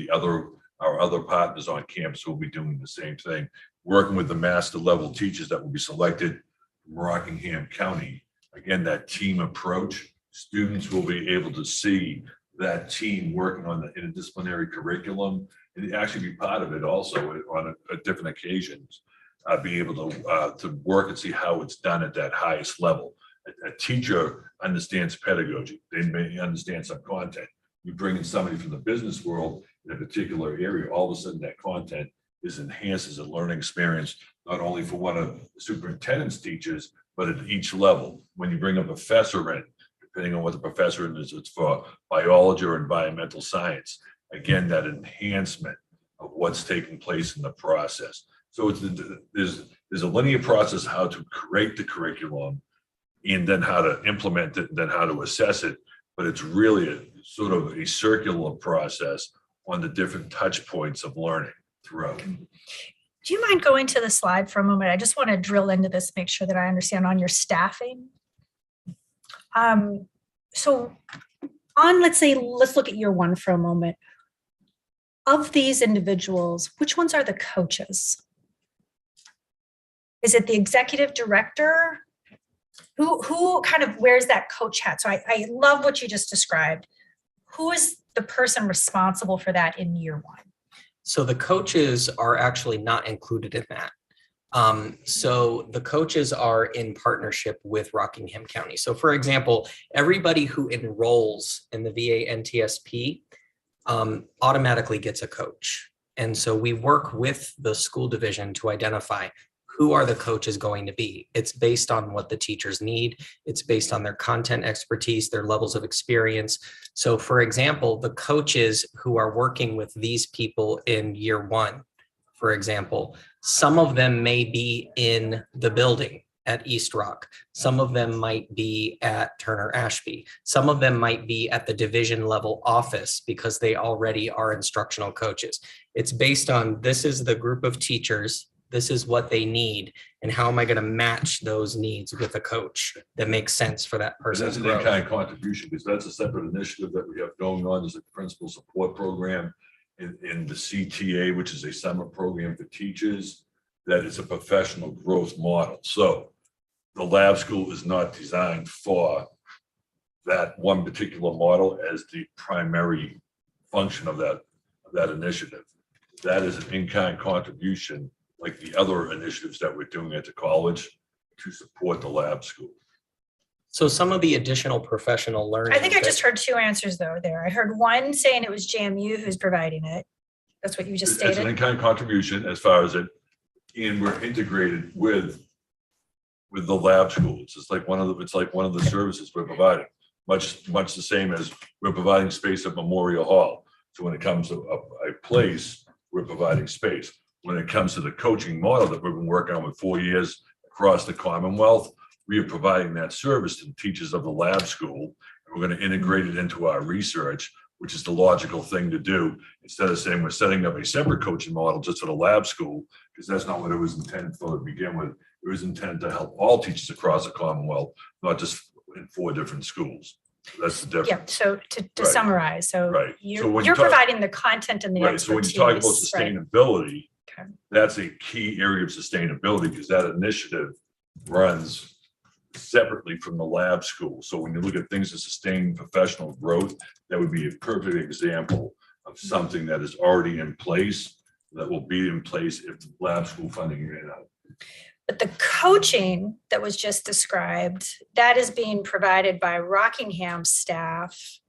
our other partners on campus who will be doing the same thing, working with the master level teachers that will be selected from Rockingham County. Again, that team approach, students will be able to see that team working on the interdisciplinary curriculum and actually be part of it also on different occasions. Be able to work and see how it's done at that highest level. A teacher understands pedagogy. They may understand some content. You bring in somebody from the business world in a particular area, all of a sudden that content is enhanced as a learning experience, not only for one of the superintendent's teachers, but at each level. When you bring a professor in, depending on what the professor is, it's for biology or environmental science. Again, that enhancement of what's taking place in the process. So there's a linear process how to create the curriculum and then how to implement it, and then how to assess it. But it's really a sort of a circular process on the different touch points of learning throughout. Do you mind going to the slide for a moment? I just want to drill into this, make sure that I understand on your staffing. So let's look at year one for a moment. Of these individuals, which ones are the coaches? Is it the executive director? Who kind of wears that coach hat? So I love what you just described. Who is the person responsible for that in year one? So the coaches are actually not included in that. So the coaches are in partnership with Rockingham County. So for example, everybody who enrolls in the VA NTSP automatically gets a coach. And so we work with the school division to identify who are the coaches going to be. It's based on what the teachers need. It's based on their content expertise, their levels of experience. So for example, the coaches who are working with these people in year one, for example, some of them may be in the building at East Rock. Some of them might be at Turner Ashby. Some of them might be at the division level office because they already are instructional coaches. It's based on, this is the group of teachers, this is what they need, and how am I going to match those needs with a coach that makes sense for that person? That's an in-kind contribution, because that's a separate initiative that we have going on. There's a principal support program in the CTA, which is a summer program for teachers. That is a professional growth model. So the lab school is not designed for that one particular model as the primary function of that initiative. That is an in-kind contribution, like the other initiatives that we're doing at the college to support the lab school. So some of the additional professional learning. I think I just heard two answers though there. I heard one saying it was JMU who's providing it. That's what you just It's an stated. in-kind contribution as far as it, and we're integrated with the lab school. It's just like one of the services we're providing, much the same as we're providing space at Memorial Hall. So when it comes to a place, we're providing space. When it comes to the coaching model that we've been working on with 4 years across the Commonwealth, we are providing that service to the teachers of the lab school. And we're going to integrate it into our research, which is the logical thing to do, instead of saying we're setting up a separate coaching model just for the lab school, because that's not what it was intended for to begin with. It was intended to help all teachers across the Commonwealth, not just in 4 different schools. That's the difference. Yeah, so to Right. summarize, so Right. So you're when you talk- providing the content and the Right, so when expertise. you talk about right? sustainability, Okay. that's a key area of sustainability, because that initiative runs separately from the lab school. So when you look at things to sustain professional growth, that would be a perfect example of something that is already in place, that will be in place if the lab school funding ran out. But the coaching that was just described, that is being provided by Rockingham staff.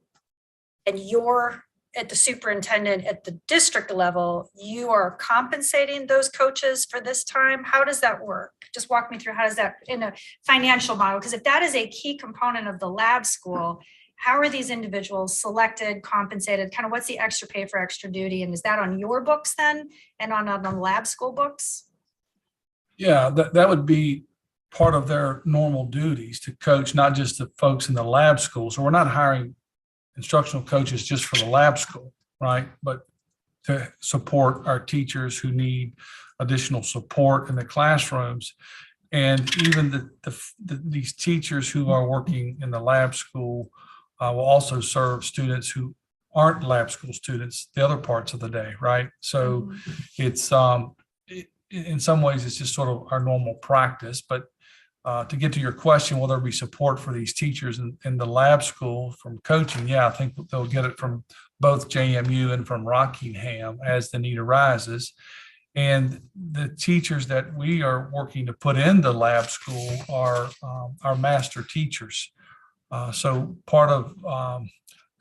And you're at the superintendent at the district level, you are compensating those coaches for this time. How does that work? Just walk me through, how does that in a financial model? Because if that is a key component of the lab school, how are these individuals selected, compensated? Kind of what's the extra pay for extra duty? And is that on your books then and on the lab school books? Yeah, that would be part of their normal duties to coach, not just the folks in the lab school. So we're not hiring instructional coaches just for the lab school, right? But to support our teachers who need additional support in the classrooms. And even these teachers who are working in the lab school will also serve students who aren't lab school students the other parts of the day, right? So it's in some ways, it's just sort of our normal practice. But to get to your question, will there be support for these teachers in the lab school from coaching? Yeah, I think they'll get it from both JMU and from Rockingham as the need arises. And the teachers that we are working to put into lab school are our master teachers. So part of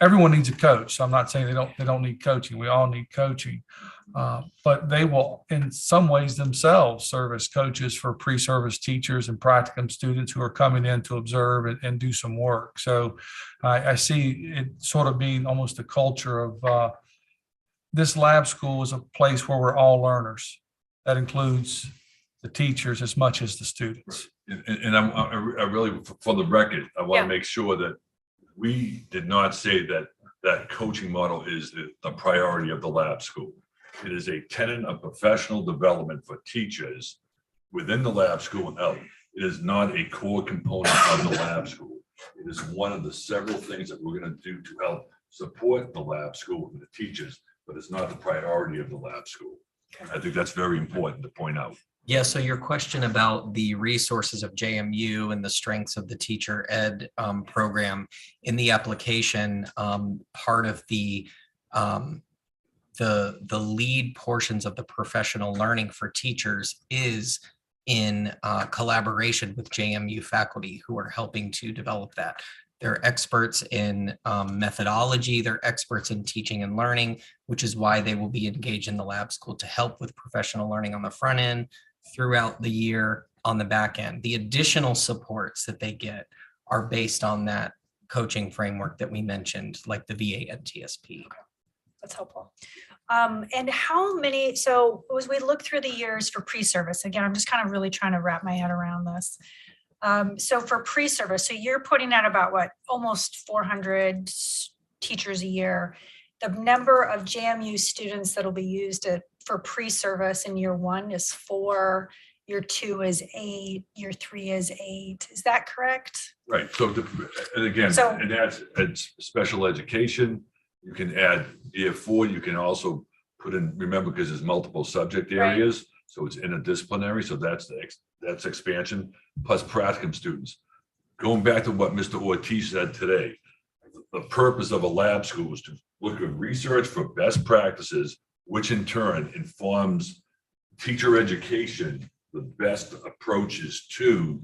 everyone needs a coach. So I'm not saying they don't need coaching. We all need coaching. But they will, in some ways themselves, serve as coaches for pre-service teachers and practicum students who are coming in to observe and do some work. So I see it sort of being almost a culture of this lab school is a place where we're all learners. That includes the teachers as much as the students. And I really, for the record, I want Yeah. to make sure that we did not say that coaching model is the priority of the lab school. It is a tenet of professional development for teachers within the lab school and out. It is not a core component of the lab school. It is one of the several things that we're going to do to help support the lab school and the teachers, but it's not the priority of the lab school. I think that's very important to point out. Yeah, so your question about the resources of JMU and the strengths of the teacher ed program in the application, part of the lead portions of the professional learning for teachers is in collaboration with JMU faculty who are helping to develop that. They're experts in methodology, they're experts in teaching and learning, which is why they will be engaged in the lab school to help with professional learning on the front end, throughout the year on the back end. The additional supports that they get are based on that coaching framework that we mentioned, like the VA NTSP. That's helpful. And how many, so as we look through the years for pre-service, again, I'm just kind of really trying to wrap my head around this. So for pre-service, so you're putting out about what, almost 400 teachers a year. The number of JMU students that'll be used for pre-service in year 1 is 4, year 2 is 8, year 3 is 8. Is that correct? Right. So, and again, So- and that's special education. You can add year 4. You can also put in, remember, because there's multiple subject Right. areas. So it's interdisciplinary. So that's expansion plus practicum students. Going back to what Mr. Ortiz said today, the purpose of a lab school is to look at research for best practices, which in turn informs teacher education, the best approaches to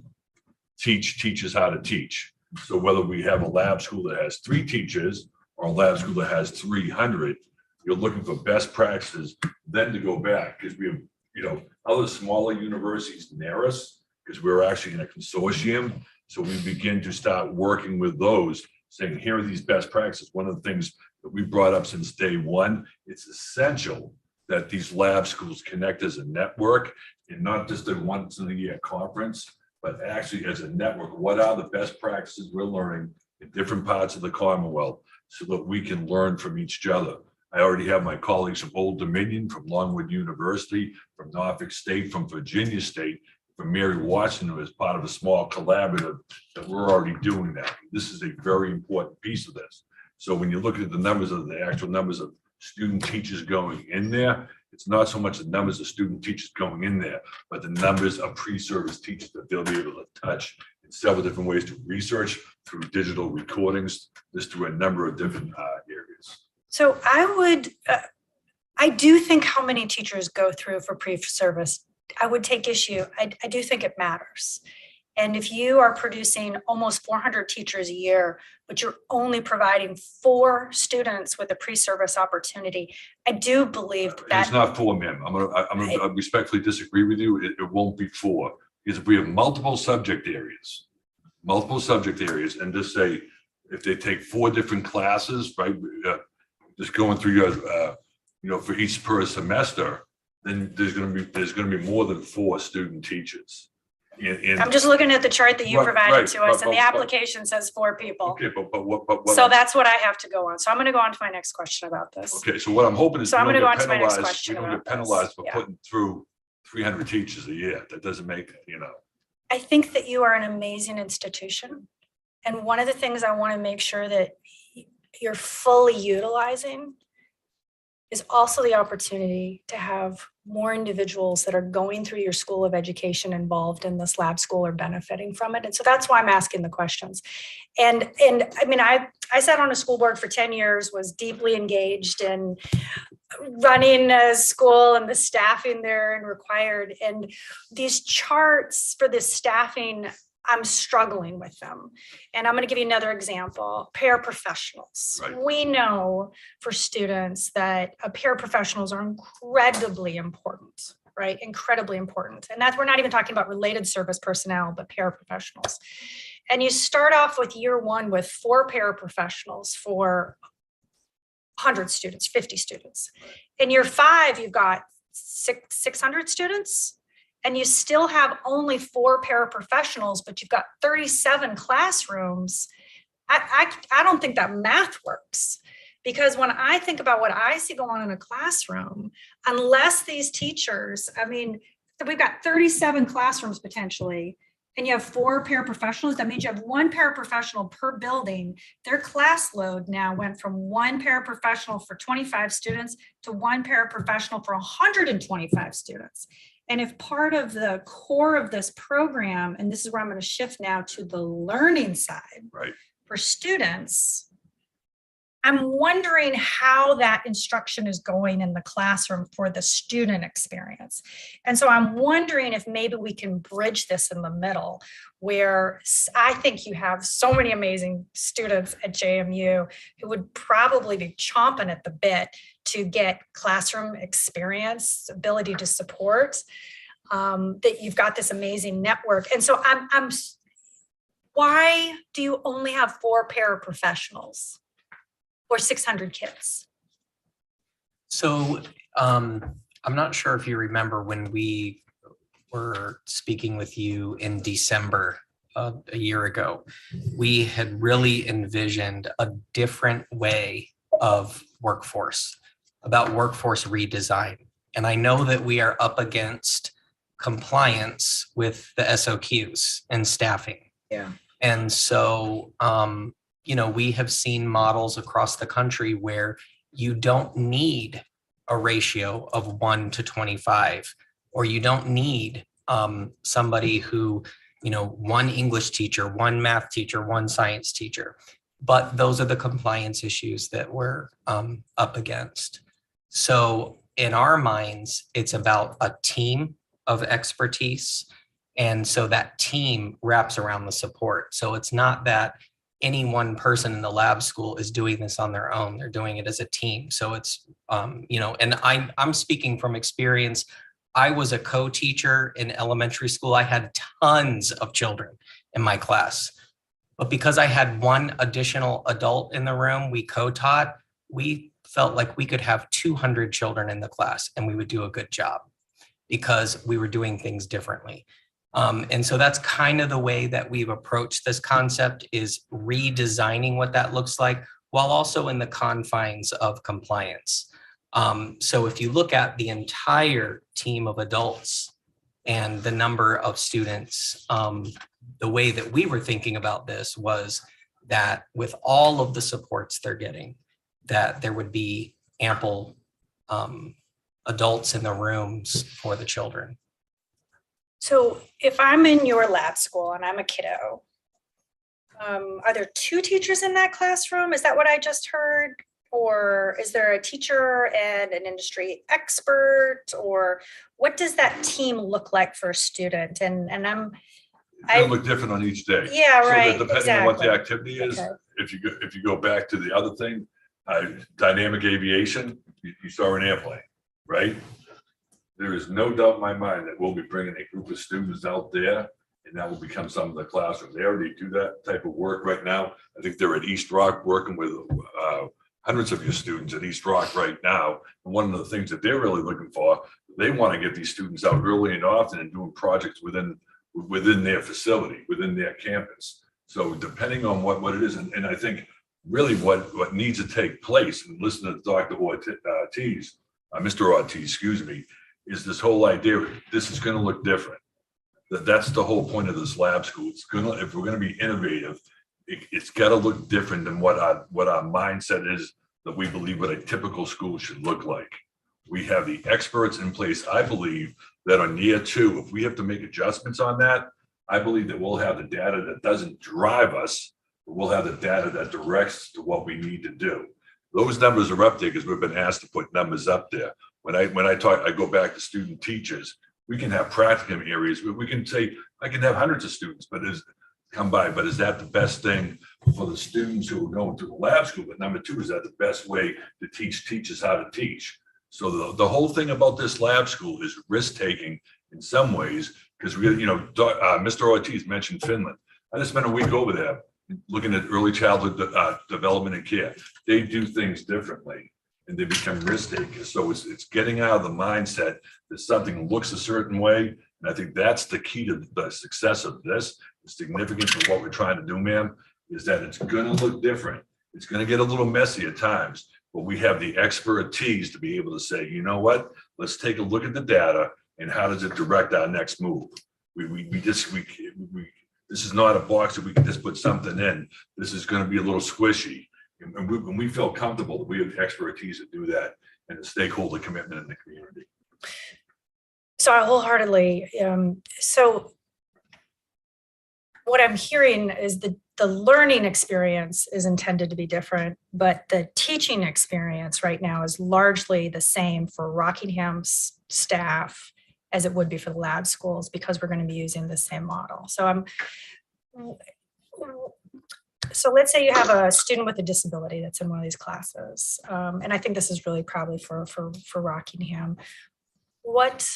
teach teachers how to teach. So whether we have a lab school that has 3 teachers or a lab school that has 300, you're looking for best practices, then to go back, because we have, other smaller universities near us, because we're actually in a consortium. So we begin to start working with those, saying, here are these best practices. One of the things that we brought up since day one, it's essential that these lab schools connect as a network and not just a once in a year conference, but actually as a network. What are the best practices we're learning in different parts of the Commonwealth so that we can learn from each other? I already have my colleagues from Old Dominion, from Longwood University, from Norfolk State, from Virginia State, from Mary Washington as part of a small collaborative that we're already doing that. This is a very important piece of this. So when you look at the actual numbers of student teachers going in there, it's not so much the numbers of student teachers going in there, but the numbers of pre-service teachers that they'll be able to touch in several different ways to research through digital recordings, just through a number of different areas. So I do think how many teachers go through for pre-service, I would take issue. I do think it matters. And if you are producing almost 400 teachers a year, but you're only providing 4 students with a pre-service opportunity, I do believe that. It's not 4, ma'am. I'm gonna respectfully disagree with you. It won't be 4. Because if we have multiple subject areas, and just say, if they take 4 different classes, right? Just going through your, for each per semester, then there's gonna be more than 4 student teachers. I'm just looking at the chart that you Right, provided right, to us, and the but- application says 4 people. Okay, but what? So that's what I have to go on. So I'm going to go on to my next question about this. Okay, so what I'm hoping is So I'm we gonna don't go get on to my next penalized, question we don't get about this. penalized for Yeah. putting through 300 teachers a year. That doesn't make, I think that you are an amazing institution. And one of the things I want to make sure that you're fully utilizing is also the opportunity to have more individuals that are going through your school of education involved in this lab school or benefiting from it. And so that's why I'm asking the questions. And I mean, I sat on a school board for 10 years, was deeply engaged in running a school and the staffing there and required. And these charts for this staffing, I'm struggling with them. And I'm going to give you another example, paraprofessionals. Right. We know for students that paraprofessionals are incredibly important, right? Incredibly important. And that's, we're not even talking about related service personnel, but paraprofessionals. And you start off with year one with 4 paraprofessionals for 100 students, 50 students. In year 5, you've got 600 students. And you still have only 4 paraprofessionals, but you've got 37 classrooms. I don't think that math works, because when I think about what I see going on in a classroom, unless these teachers, I mean, we've got 37 classrooms potentially, and you have 4 paraprofessionals, that means you have 1 paraprofessional per building. Their class load now went from 1 paraprofessional for 25 students to 1 paraprofessional for 125 students. And if part of the core of this program, and this is where I'm going to shift now to the learning side, Right. for students, I'm wondering how that instruction is going in the classroom for the student experience. And so I'm wondering if maybe we can bridge this in the middle, where I think you have so many amazing students at JMU who would probably be chomping at the bit to get classroom experience, ability to support, that you've got this amazing network. And so why do you only have 4 paraprofessionals or 600 kids? So I'm not sure if you remember when we were speaking with you in December a year ago, we had really envisioned a different way of workforce, about workforce redesign. And I know that we are up against compliance with the SOQs and staffing. Yeah. And so, we have seen models across the country where you don't need a ratio of 1 to 25, or you don't need somebody who, 1 English teacher, 1 math teacher, 1 science teacher. But those are the compliance issues that we're up against. So in our minds, it's about a team of expertise. And so that team wraps around the support. So it's not that any one person in the lab school is doing this on their own. They're doing it as a team. So it's, and I'm speaking from experience. I was a co-teacher in elementary school. I had tons of children in my class. But because I had 1 additional adult in the room, we co-taught, we felt like we could have 200 children in the class and we would do a good job because we were doing things differently. And so that's kind of the way that we've approached this concept, is redesigning what that looks like while also in the confines of compliance. So if you look at the entire team of adults and the number of students, the way that we were thinking about this was that with all of the supports they're getting, that there would be ample adults in the rooms for the children. So if I'm in your lab school and I'm a kiddo, are there 2 teachers in that classroom? Is that what I just heard? Or is there a teacher and an industry expert? Or what does that team look like for a student? And It'll look different on each day. Yeah, So that right, depending on what the exactly. activity is, Okay. if you go back to the other thing, dynamic aviation, you saw an airplane, right? There is no doubt in my mind that we'll be bringing a group of students out there, and that will become some of the classrooms. They already do that type of work right now. I think they're at East Rock working with hundreds of your students at East Rock right now. And one of the things that they're really looking for, they want to get these students out early and often and doing projects within their facility, within their campus. So depending on what it is, and I think really what needs to take place, and listen to Dr. Ortiz, Mr. Ortiz, excuse me, is this whole idea, this is going to look different. That's the whole point of this lab school. It's gonna, if we're gonna be innovative, it's gotta look different than what our mindset is, that we believe what a typical school should look like. We have the experts in place, I believe, that on year 2, if we have to make adjustments on that, I believe that we'll have the data that doesn't drive us, but we'll have the data that directs to what we need to do. Those numbers are up there because we've been asked to put numbers up there. When I talk, I go back to student teachers. We can have practicum areas where we can say, I can have hundreds of students, but is that the best thing for the students who are going through the lab school? But number 2, is that the best way to teach teachers how to teach? So the whole thing about this lab school is risk-taking in some ways, because Mr. Ortiz mentioned Finland. I just spent a week over there looking at early childhood development and care. They do things differently and they become risk takers. So it's getting out of the mindset that something looks a certain way. And I think that's the key to the success of this. The significance of what we're trying to do, ma'am, is that it's going to look different. It's going to get a little messy at times, but we have the expertise to be able to say, you know what, let's take a look at the data and how does it direct our next move? This is not a box that we can just put something in. This is going to be a little squishy. And we feel comfortable that we have the expertise to do that and the stakeholder commitment in the community. So I wholeheartedly, so what I'm hearing is the learning experience is intended to be different, but the teaching experience right now is largely the same for Rockingham's staff as it would be for the lab schools, because we're going to be using the same model. So let's say you have a student with a disability that's in one of these classes. And I think this is really probably for Rockingham. What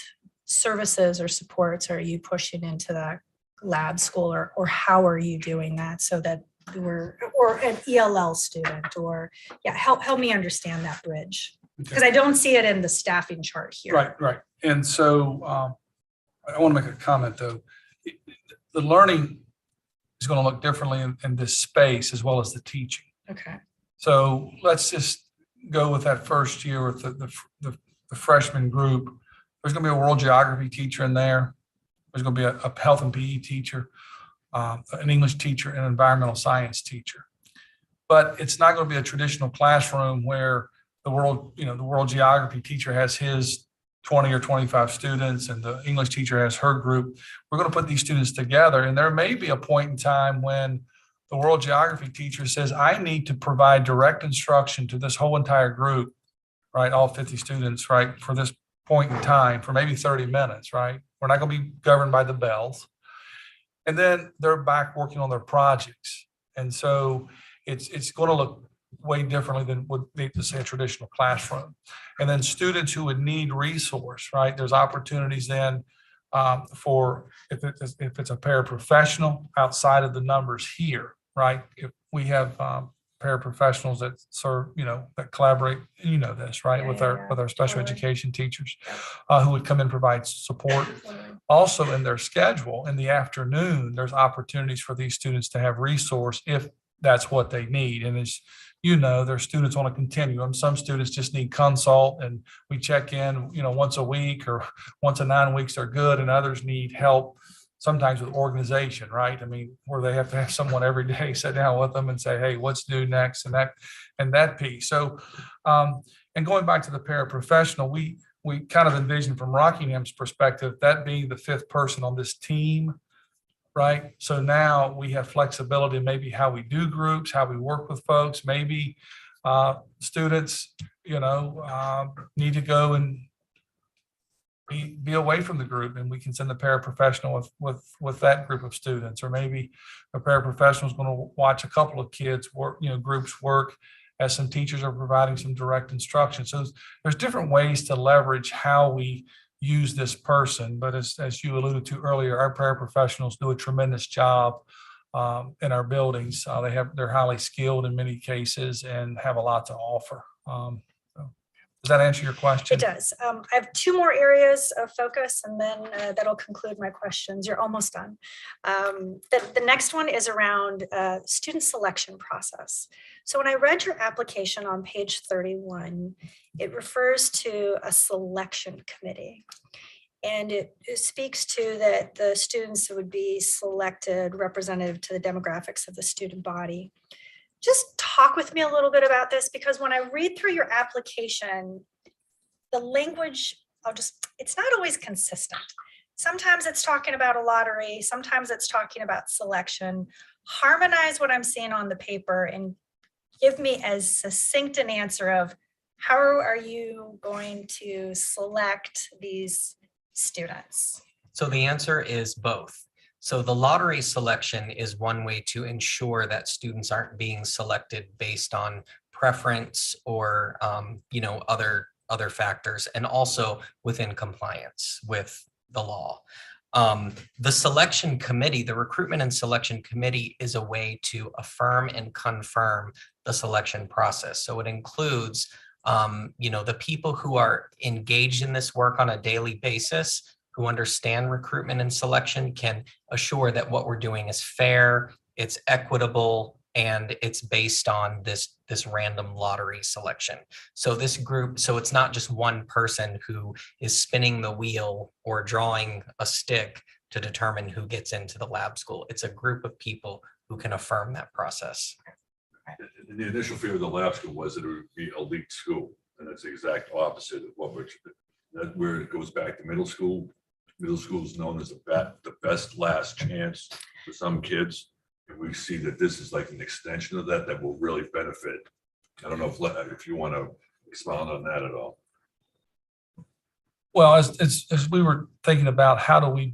services or supports are you pushing into that lab school, or how are you doing that so that or an ELL student, or help me understand that bridge, because I don't see it in the staffing chart here. Right. And so I want to make a comment though. The learning is going to look differently in this space as well as the teaching. Okay. So let's just go with that first year with the freshman group. There's going to be a world geography teacher in there. There's going to be a health and PE teacher, an English teacher, and an environmental science teacher. But it's not going to be a traditional classroom where the world geography teacher has his 20 or 25 students and the English teacher has her group. We're going to put these students together, and there may be a point in time when the world geography teacher says, I need to provide direct instruction to this whole entire group, right? All 50 students, right? For this point in time, for maybe 30 minutes, right? We're not going to be governed by the bells. And then they're back working on their projects. And so it's going to look way differently than would be to say a traditional classroom. And then students who would need resource, right? There's opportunities then for if it's a paraprofessional outside of the numbers here, right? If we have paraprofessionals that serve, that collaborate, this, right, with our special education teachers who would come and provide support. Also in their schedule in the afternoon, there's opportunities for these students to have resource if that's what they need. And as there's students on a continuum. Some students just need consult and we check in, once a week or once in 9 weeks, they're good. And others need help sometimes with organization, right? I mean, where they have to have someone every day sit down with them and say, hey, what's due next? And that piece. So, and going back to the paraprofessional, we kind of envision from Rockingham's perspective, that being the 5th person on this team, right? So now we have flexibility in maybe how we do groups, how we work with folks. Maybe students, need to go and be away from the group, and we can send the paraprofessional with that group of students. Or maybe a paraprofessional is going to watch a couple of kids work, groups work, as some teachers are providing some direct instruction. So there's different ways to leverage how we use this person. But as you alluded to earlier, our paraprofessionals do a tremendous job in our buildings. They're highly skilled in many cases and have a lot to offer. Does that answer your question? It does. I have 2 more areas of focus, and then that'll conclude my questions. You're almost done. The next one is around student selection process. So when I read your application on page 31, it refers to a selection committee. And it speaks to that the students would be selected representative to the demographics of the student body. Just talk with me a little bit about this, because when I read through your application, the language, it's not always consistent. Sometimes it's talking about a lottery, sometimes it's talking about selection. Harmonize what I'm seeing on the paper and give me as succinct an answer of how are you going to select these students? So the answer is both. So the lottery selection is one way to ensure that students aren't being selected based on preference or other factors, and also within compliance with the law. The selection committee, the recruitment and selection committee, is a way to affirm and confirm the selection process. So it includes the people who are engaged in this work on a daily basis, who understand recruitment and selection, can assure that what we're doing is fair, it's equitable, and it's based on this random lottery selection. So this group, so it's not just one person who is spinning the wheel or drawing a stick to determine who gets into the lab school. It's a group of people who can affirm that process. And the initial fear of the lab school was that it would be a elite school, and that's the exact opposite of what that where it goes back to middle school. Middle school is known as the best last chance for some kids, and we see that this is like an extension of that will really benefit. I don't know if you want to expound on that at all. Well, as we were thinking about how do we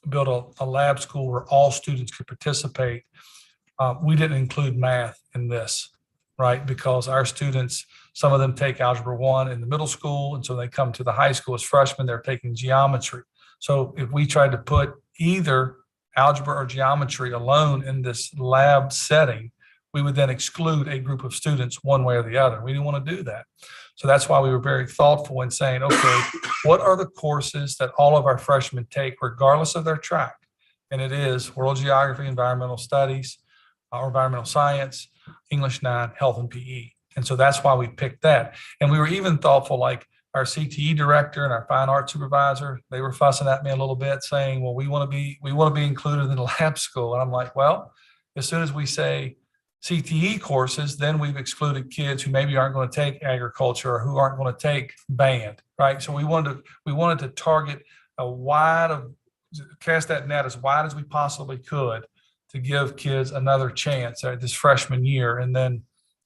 build a lab school where all students could participate, we didn't include math in this, right? Because our students, some of them take Algebra 1 in the middle school, and so they come to the high school as freshmen, they're taking geometry. So if we tried to put either algebra or geometry alone in this lab setting, we would then exclude a group of students one way or the other. We didn't want to do that. So that's why we were very thoughtful in saying, okay, what are the courses that all of our freshmen take regardless of their track? And it is world geography, environmental studies, or environmental science, English 9, health and PE. And so that's why we picked that. And we were even thoughtful, like our CTE director and our fine arts supervisor, they were fussing at me a little bit saying, well, we want to be included in the lab school. And I'm like, well, as soon as we say CTE courses, then we've excluded kids who maybe aren't going to take agriculture or who aren't going to take band, right? So we wanted to target cast that net as wide as we possibly could to give kids another chance at this freshman year and then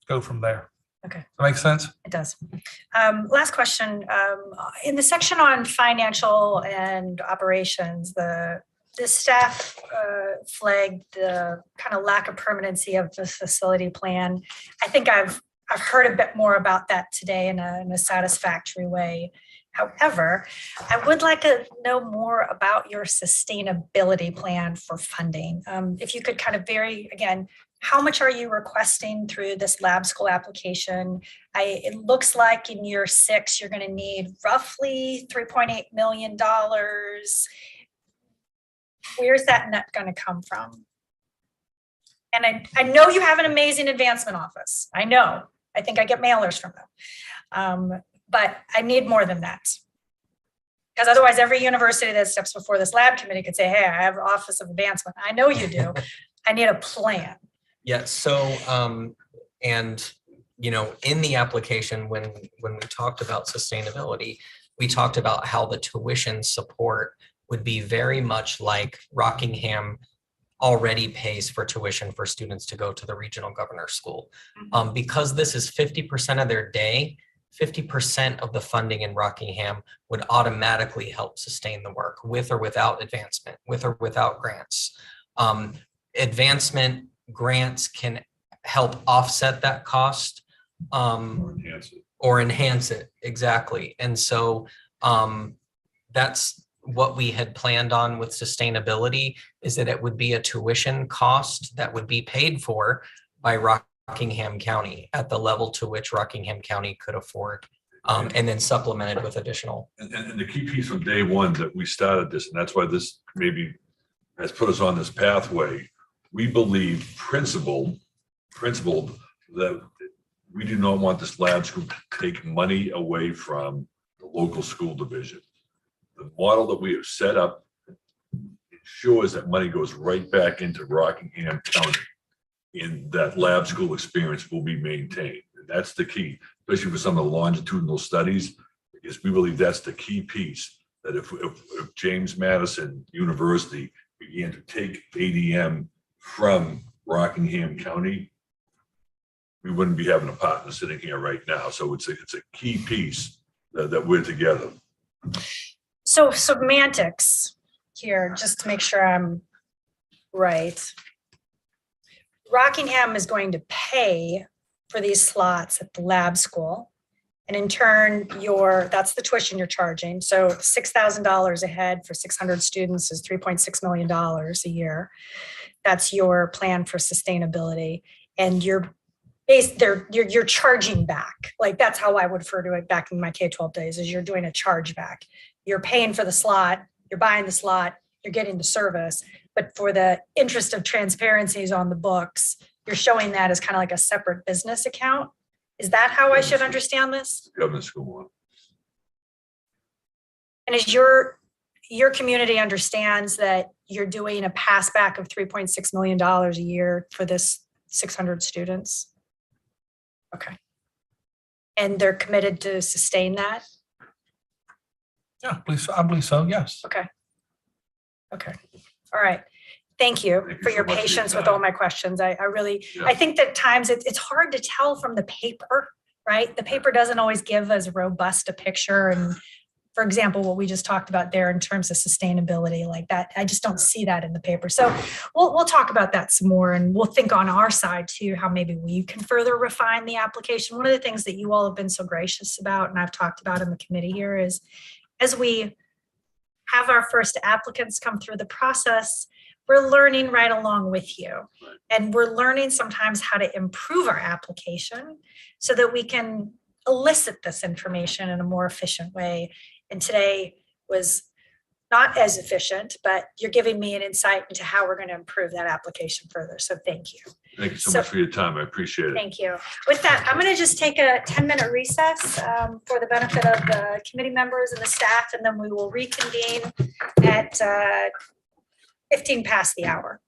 go from there. Okay. That makes sense? It does. Last question. In the section on financial and operations, the staff flagged the kind of lack of permanency of the facility plan. I think I've heard a bit more about that today in a satisfactory way. However, I would like to know more about your sustainability plan for funding. If you could kind of again, how much are you requesting through this lab school application? It looks like in year 6, you're going to need roughly $3.8 million. Where's that net going to come from? And I know you have an amazing advancement office. I know. I think I get mailers from them. But I need more than that. Because otherwise, every university that steps before this lab committee could say, hey, I have an Office of Advancement. I know you do. I need a plan. Yes. So, in the application, when we talked about sustainability, we talked about how the tuition support would be very much like Rockingham already pays for tuition for students to go to the regional governor's school. Because this is 50% of their day, 50% of the funding in Rockingham would automatically help sustain the work with or without advancement, with or without grants. Advancement grants can help offset that cost or enhance it. Exactly. And so that's what we had planned on with sustainability, is that it would be a tuition cost that would be paid for by Rockingham County at the level to which Rockingham County could afford, and then supplemented with additional. And the key piece from day one that we started this, and that's why this maybe has put us on this pathway. We believe principled that we do not want this lab school to take money away from the local school division. the model that we have set up ensures that money goes right back into Rockingham County, and that lab school experience will be maintained. And that's the key, especially for some of the longitudinal studies, because we believe that's the key piece, that if James Madison University began to take ADM from Rockingham County, we wouldn't be having a partner sitting here right now. So it's a key piece that we're together. So semantics here, just to make sure I'm right. Rockingham is going to pay for these slots at the lab school. And in turn, that's the tuition you're charging. So $6,000 a head for 600 students is $3.6 million a year. That's your plan for sustainability. And you're charging back. Like, that's how I would refer to it back in my K-12 days, is you're doing a charge back. You're paying for the slot, you're buying the slot, you're getting the service. But for the interest of transparencies on the books, you're showing that as kind of like a separate business account. Is that how I should understand this? Government school. And as your community understands that you're doing a pass back of $3.6 million a year for this 600 students? Okay. And they're committed to sustain that? Yeah, I believe so, yes. Okay. Okay. All right. Thank you Thank you for so your much for your patience with time. all my questions. I really, Yeah. I think that times it's hard to tell from the paper, right? The paper doesn't always give as robust a picture. And for example, what we just talked about there in terms of sustainability, like that, I just don't see that in the paper. So we'll talk about that some more, and we'll think on our side too, how maybe we can further refine the application. One of the things that you all have been so gracious about, and I've talked about in the committee here, is as we have our first applicants come through the process, we're learning right along with you. And we're learning sometimes how to improve our application so that we can elicit this information in a more efficient way. And today was not as efficient, but you're giving me an insight into how we're going to improve that application further. So thank you. Thank you so So- much for your time. I appreciate it. Thank you. With that, I'm going to just take a 10-minute recess for the benefit of the committee members and the staff, and then we will reconvene at 15 past the hour.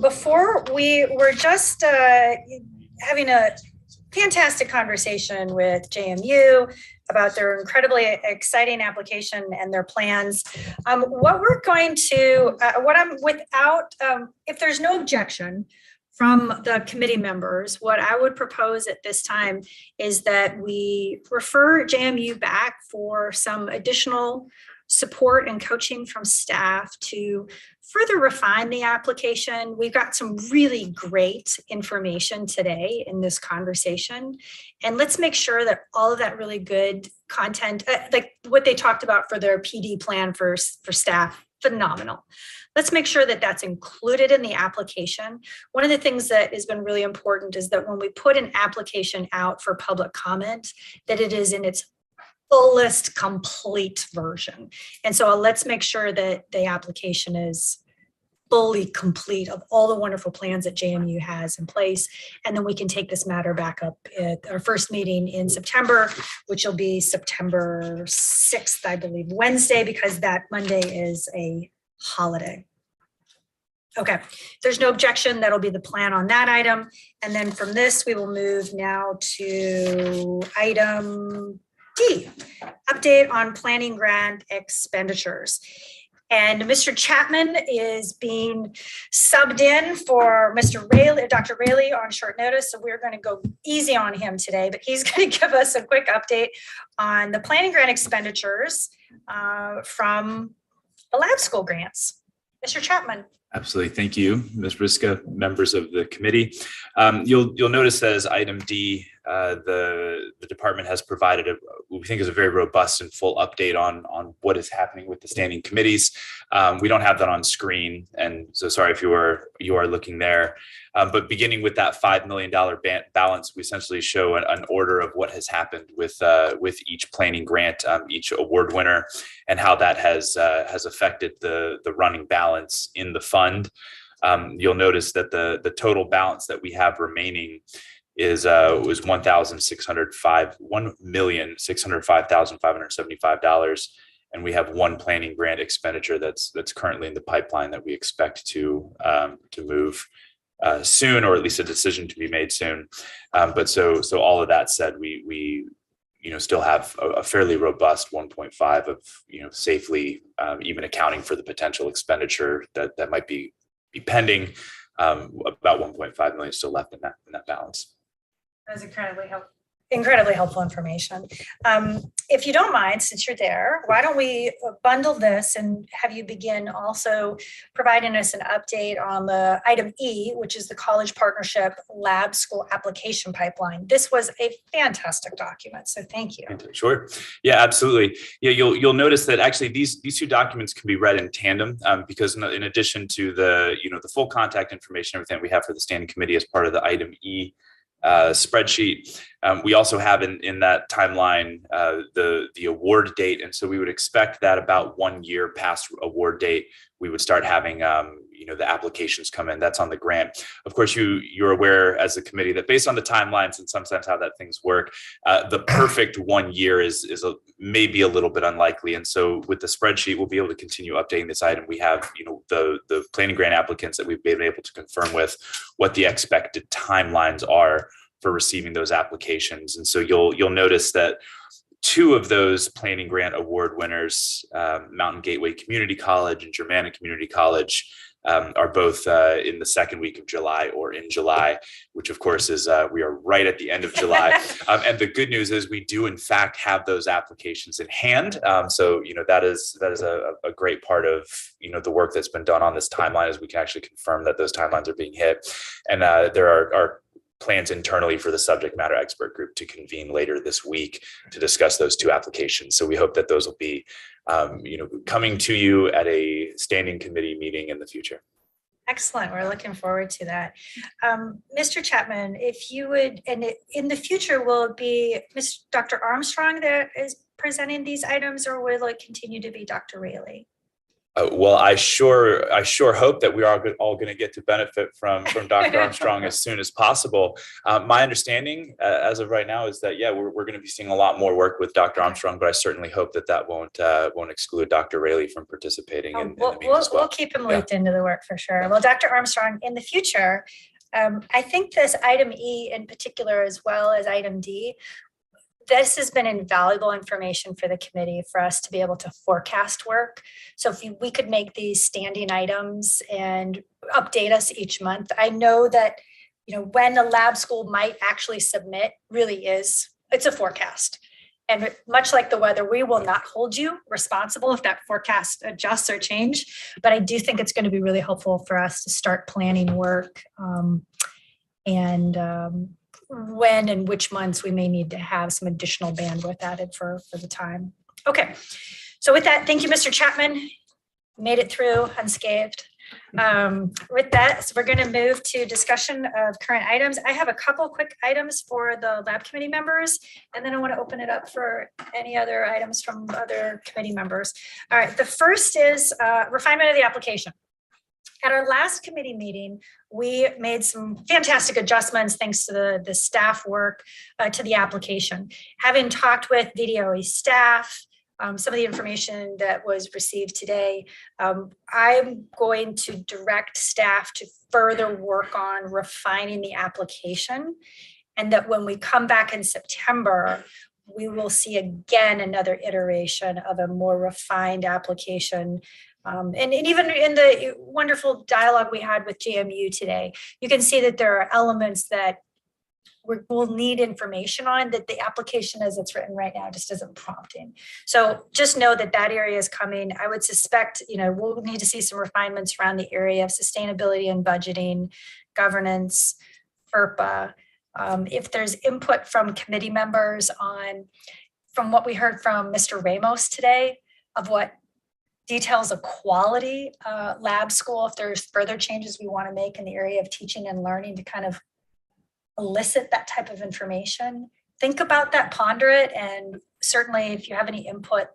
Before we were just having a fantastic conversation with JMU about their incredibly exciting application and their plans. What we're going to, if there's no objection from the committee members, what I would propose at this time is that we refer JMU back for some additional support and coaching from staff to further refine the application. We've got some really great information today in this conversation. And let's make sure that all of that really good content, like what they talked about for their PD plan for staff, phenomenal. Let's make sure that that's included in the application. One of the things that has been really important is that when we put an application out for public comment, that it is in its fullest complete version. And so let's make sure that the application is fully complete of all the wonderful plans that JMU has in place. And then we can take this matter back up at our first meeting in September, which will be September 6th, I believe, Wednesday, because that Monday is a holiday. Okay, if there's no objection, that'll be the plan on that item. And then from this, we will move now to item D, update on planning grant expenditures. And Mr. Chapman is being subbed in for Mr. Rayleigh, Dr. Rayleigh on short notice. So we're going to go easy on him today, but he's going to give us a quick update on the planning grant expenditures from the lab school grants. Mr. Chapman. Absolutely. Thank you, Ms. Briska, members of the committee. You'll notice that as item D, the department has provided what we think is a very robust and full update on what is happening with the standing committees. We don't have that on screen, and so sorry if you are looking there. But beginning with that $5 million balance, we essentially show an order of what has happened with each planning grant, each award winner, and how that has affected the running balance in the fund. You'll notice that the total balance that we have remaining was $1,605,575, and we have one planning grant expenditure that's currently in the pipeline that we expect to move soon, or at least a decision to be made soon. But so all of that said, we still have a fairly robust 1.5 of safely even accounting for the potential expenditure that might be pending. About 1.5 million still left in that balance. That's incredibly helpful information. If you don't mind, since you're there, why don't we bundle this and have you begin also providing us an update on the item E, which is the college partnership lab school application pipeline. This was a fantastic document, so thank you. Sure. Yeah, absolutely. Yeah, you'll notice that actually these two documents can be read in tandem because in addition to the full contact information, everything we have for the standing committee as part of the item E spreadsheet. We also have in that timeline the award date, and so we would expect that about 1 year past award date, we would start having the applications come in. That's on the grant. Of course, you're aware as a committee that based on the timelines and sometimes how that things work, the perfect 1 year is maybe a little bit unlikely. And so with the spreadsheet, we'll be able to continue updating this item. We have the planning grant applicants that we've been able to confirm with what the expected timelines are for receiving those applications. And so you'll notice that 2 of those planning grant award winners, Mountain Gateway Community College and Germanna Community College, are both in the second week of July or in July, which of course is we are right at the end of July. And the good news is we do in fact have those applications in hand. So that is a great part of the work that's been done on this timeline, is we can actually confirm that those timelines are being hit. And there are plans internally for the subject matter expert group to convene later this week to discuss those 2 applications. So we hope that those will be coming to you at a standing committee meeting in the future. Excellent. We're looking forward to that. Mr. Chapman, if you would, and in the future, will it be Dr. Armstrong that is presenting these items, or will it continue to be Dr. Rayleigh? Well, I sure hope that we are all going to get to benefit from Dr. Armstrong as soon as possible. My understanding as of right now is that, yeah, we're going to be seeing a lot more work with Dr. Armstrong, but I certainly hope that won't exclude Dr. Raley from participating in the meeting as well. We'll keep him looped into the work for sure. Well, Dr. Armstrong, in the future, I think this item E in particular, as well as item D, this has been invaluable information for the committee for us to be able to forecast work. So if we could make these standing items and update us each month. I know that, when a lab school might actually submit it's a forecast. And much like the weather, we will not hold you responsible if that forecast adjusts or change. But I do think it's going to be really helpful for us to start planning work when and which months we may need to have some additional bandwidth added for the time. Okay, so with that, thank you, Mr. Chapman. Made it through unscathed. With that, so we're going to move to discussion of current items. I have a couple quick items for the lab committee members, and then I want to open it up for any other items from other committee members. All right, the first is refinement of the application. At our last committee meeting, we made some fantastic adjustments thanks to the staff work to the application. Having talked with VDOE staff, some of the information that was received today, I'm going to direct staff to further work on refining the application, and that when we come back in September, we will see again another iteration of a more refined application. And even in the wonderful dialogue we had with JMU today, you can see that there are elements that we'll need information on that the application as it's written right now just isn't prompting. So just know that area is coming. I would suspect, we'll need to see some refinements around the area of sustainability and budgeting, governance, FERPA. If there's input from committee members from what we heard from Mr. Ramos today, of what details a quality lab school, if there's further changes we want to make in the area of teaching and learning to kind of elicit that type of information, think about that, ponder it, and certainly if you have any input,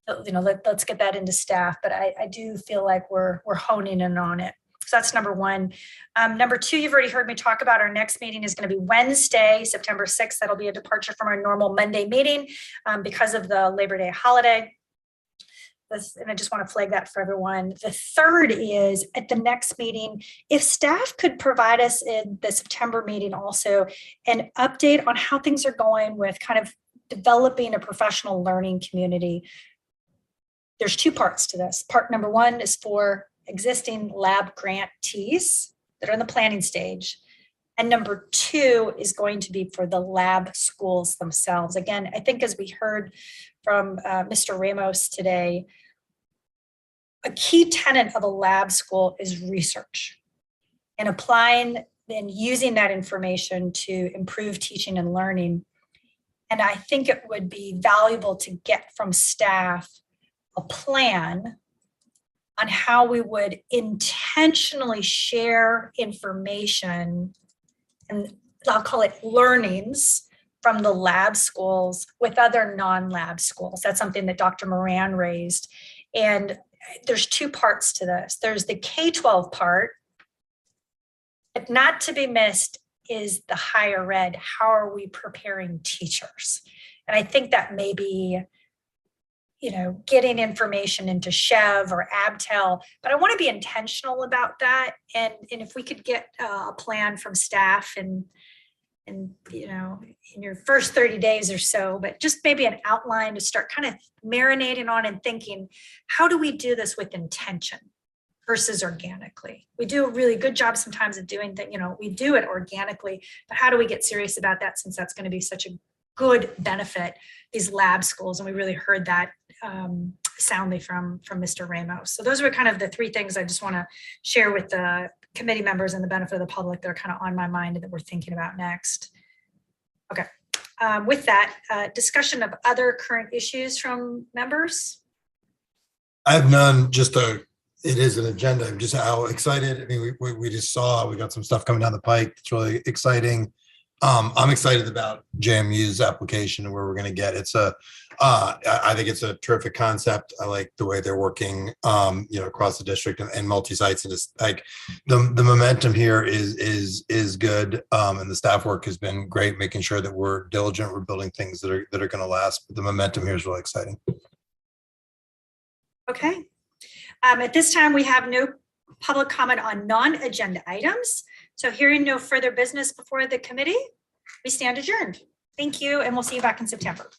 let's get that into staff. But I do feel like we're honing in on it. So that's number one. Number two, you've already heard me talk about our next meeting is going to be Wednesday, September 6th. That'll be a departure from our normal Monday meeting because of the Labor Day holiday. And I just want to flag that for everyone. The third is at the next meeting, if staff could provide us in the September meeting also an update on how things are going with kind of developing a professional learning community. There's two parts to this. Part number one is for existing lab grantees that are in the planning stage. And number two is going to be for the lab schools themselves. Again, I think as we heard from Mr. Ramos today, a key tenet of a lab school is research and applying and using that information to improve teaching and learning. And I think it would be valuable to get from staff a plan on how we would intentionally share information, and I'll call it learnings, from the lab schools with other non-lab schools. That's something that Dr. Moran raised. And there's two parts to this. There's the K-12 part, but not to be missed is the higher ed. How are we preparing teachers? And I think that may be, getting information into Chev or Abtel, but I want to be intentional about that. And if we could get a plan from staff and in your first 30 days or so, but just maybe an outline to start kind of marinating on and thinking, how do we do this with intention versus organically? We do a really good job sometimes of doing that, we do it organically, but how do we get serious about that, since that's going to be such a good benefit, these lab schools? And we really heard that soundly from Mr. Ramos. So those were kind of the three things I just want to share with the committee members and the benefit of the public that are kind of on my mind and that we're thinking about next. Okay, with that, discussion of other current issues from members. I have none, it is an agenda. I'm just how excited. I mean, we just saw, we got some stuff coming down the pike. It's really exciting. I'm excited about JMU's application and where we're going to get. I think it's a terrific concept. I like the way they're working, across the district and multi-sites, and just like the momentum here is good. And the staff work has been great, making sure that we're diligent. We're building things that are going to last. But the momentum here is really exciting. Okay. At this time, we have no public comment on non-agenda items. So hearing no further business before the committee, we stand adjourned. Thank you, and we'll see you back in September.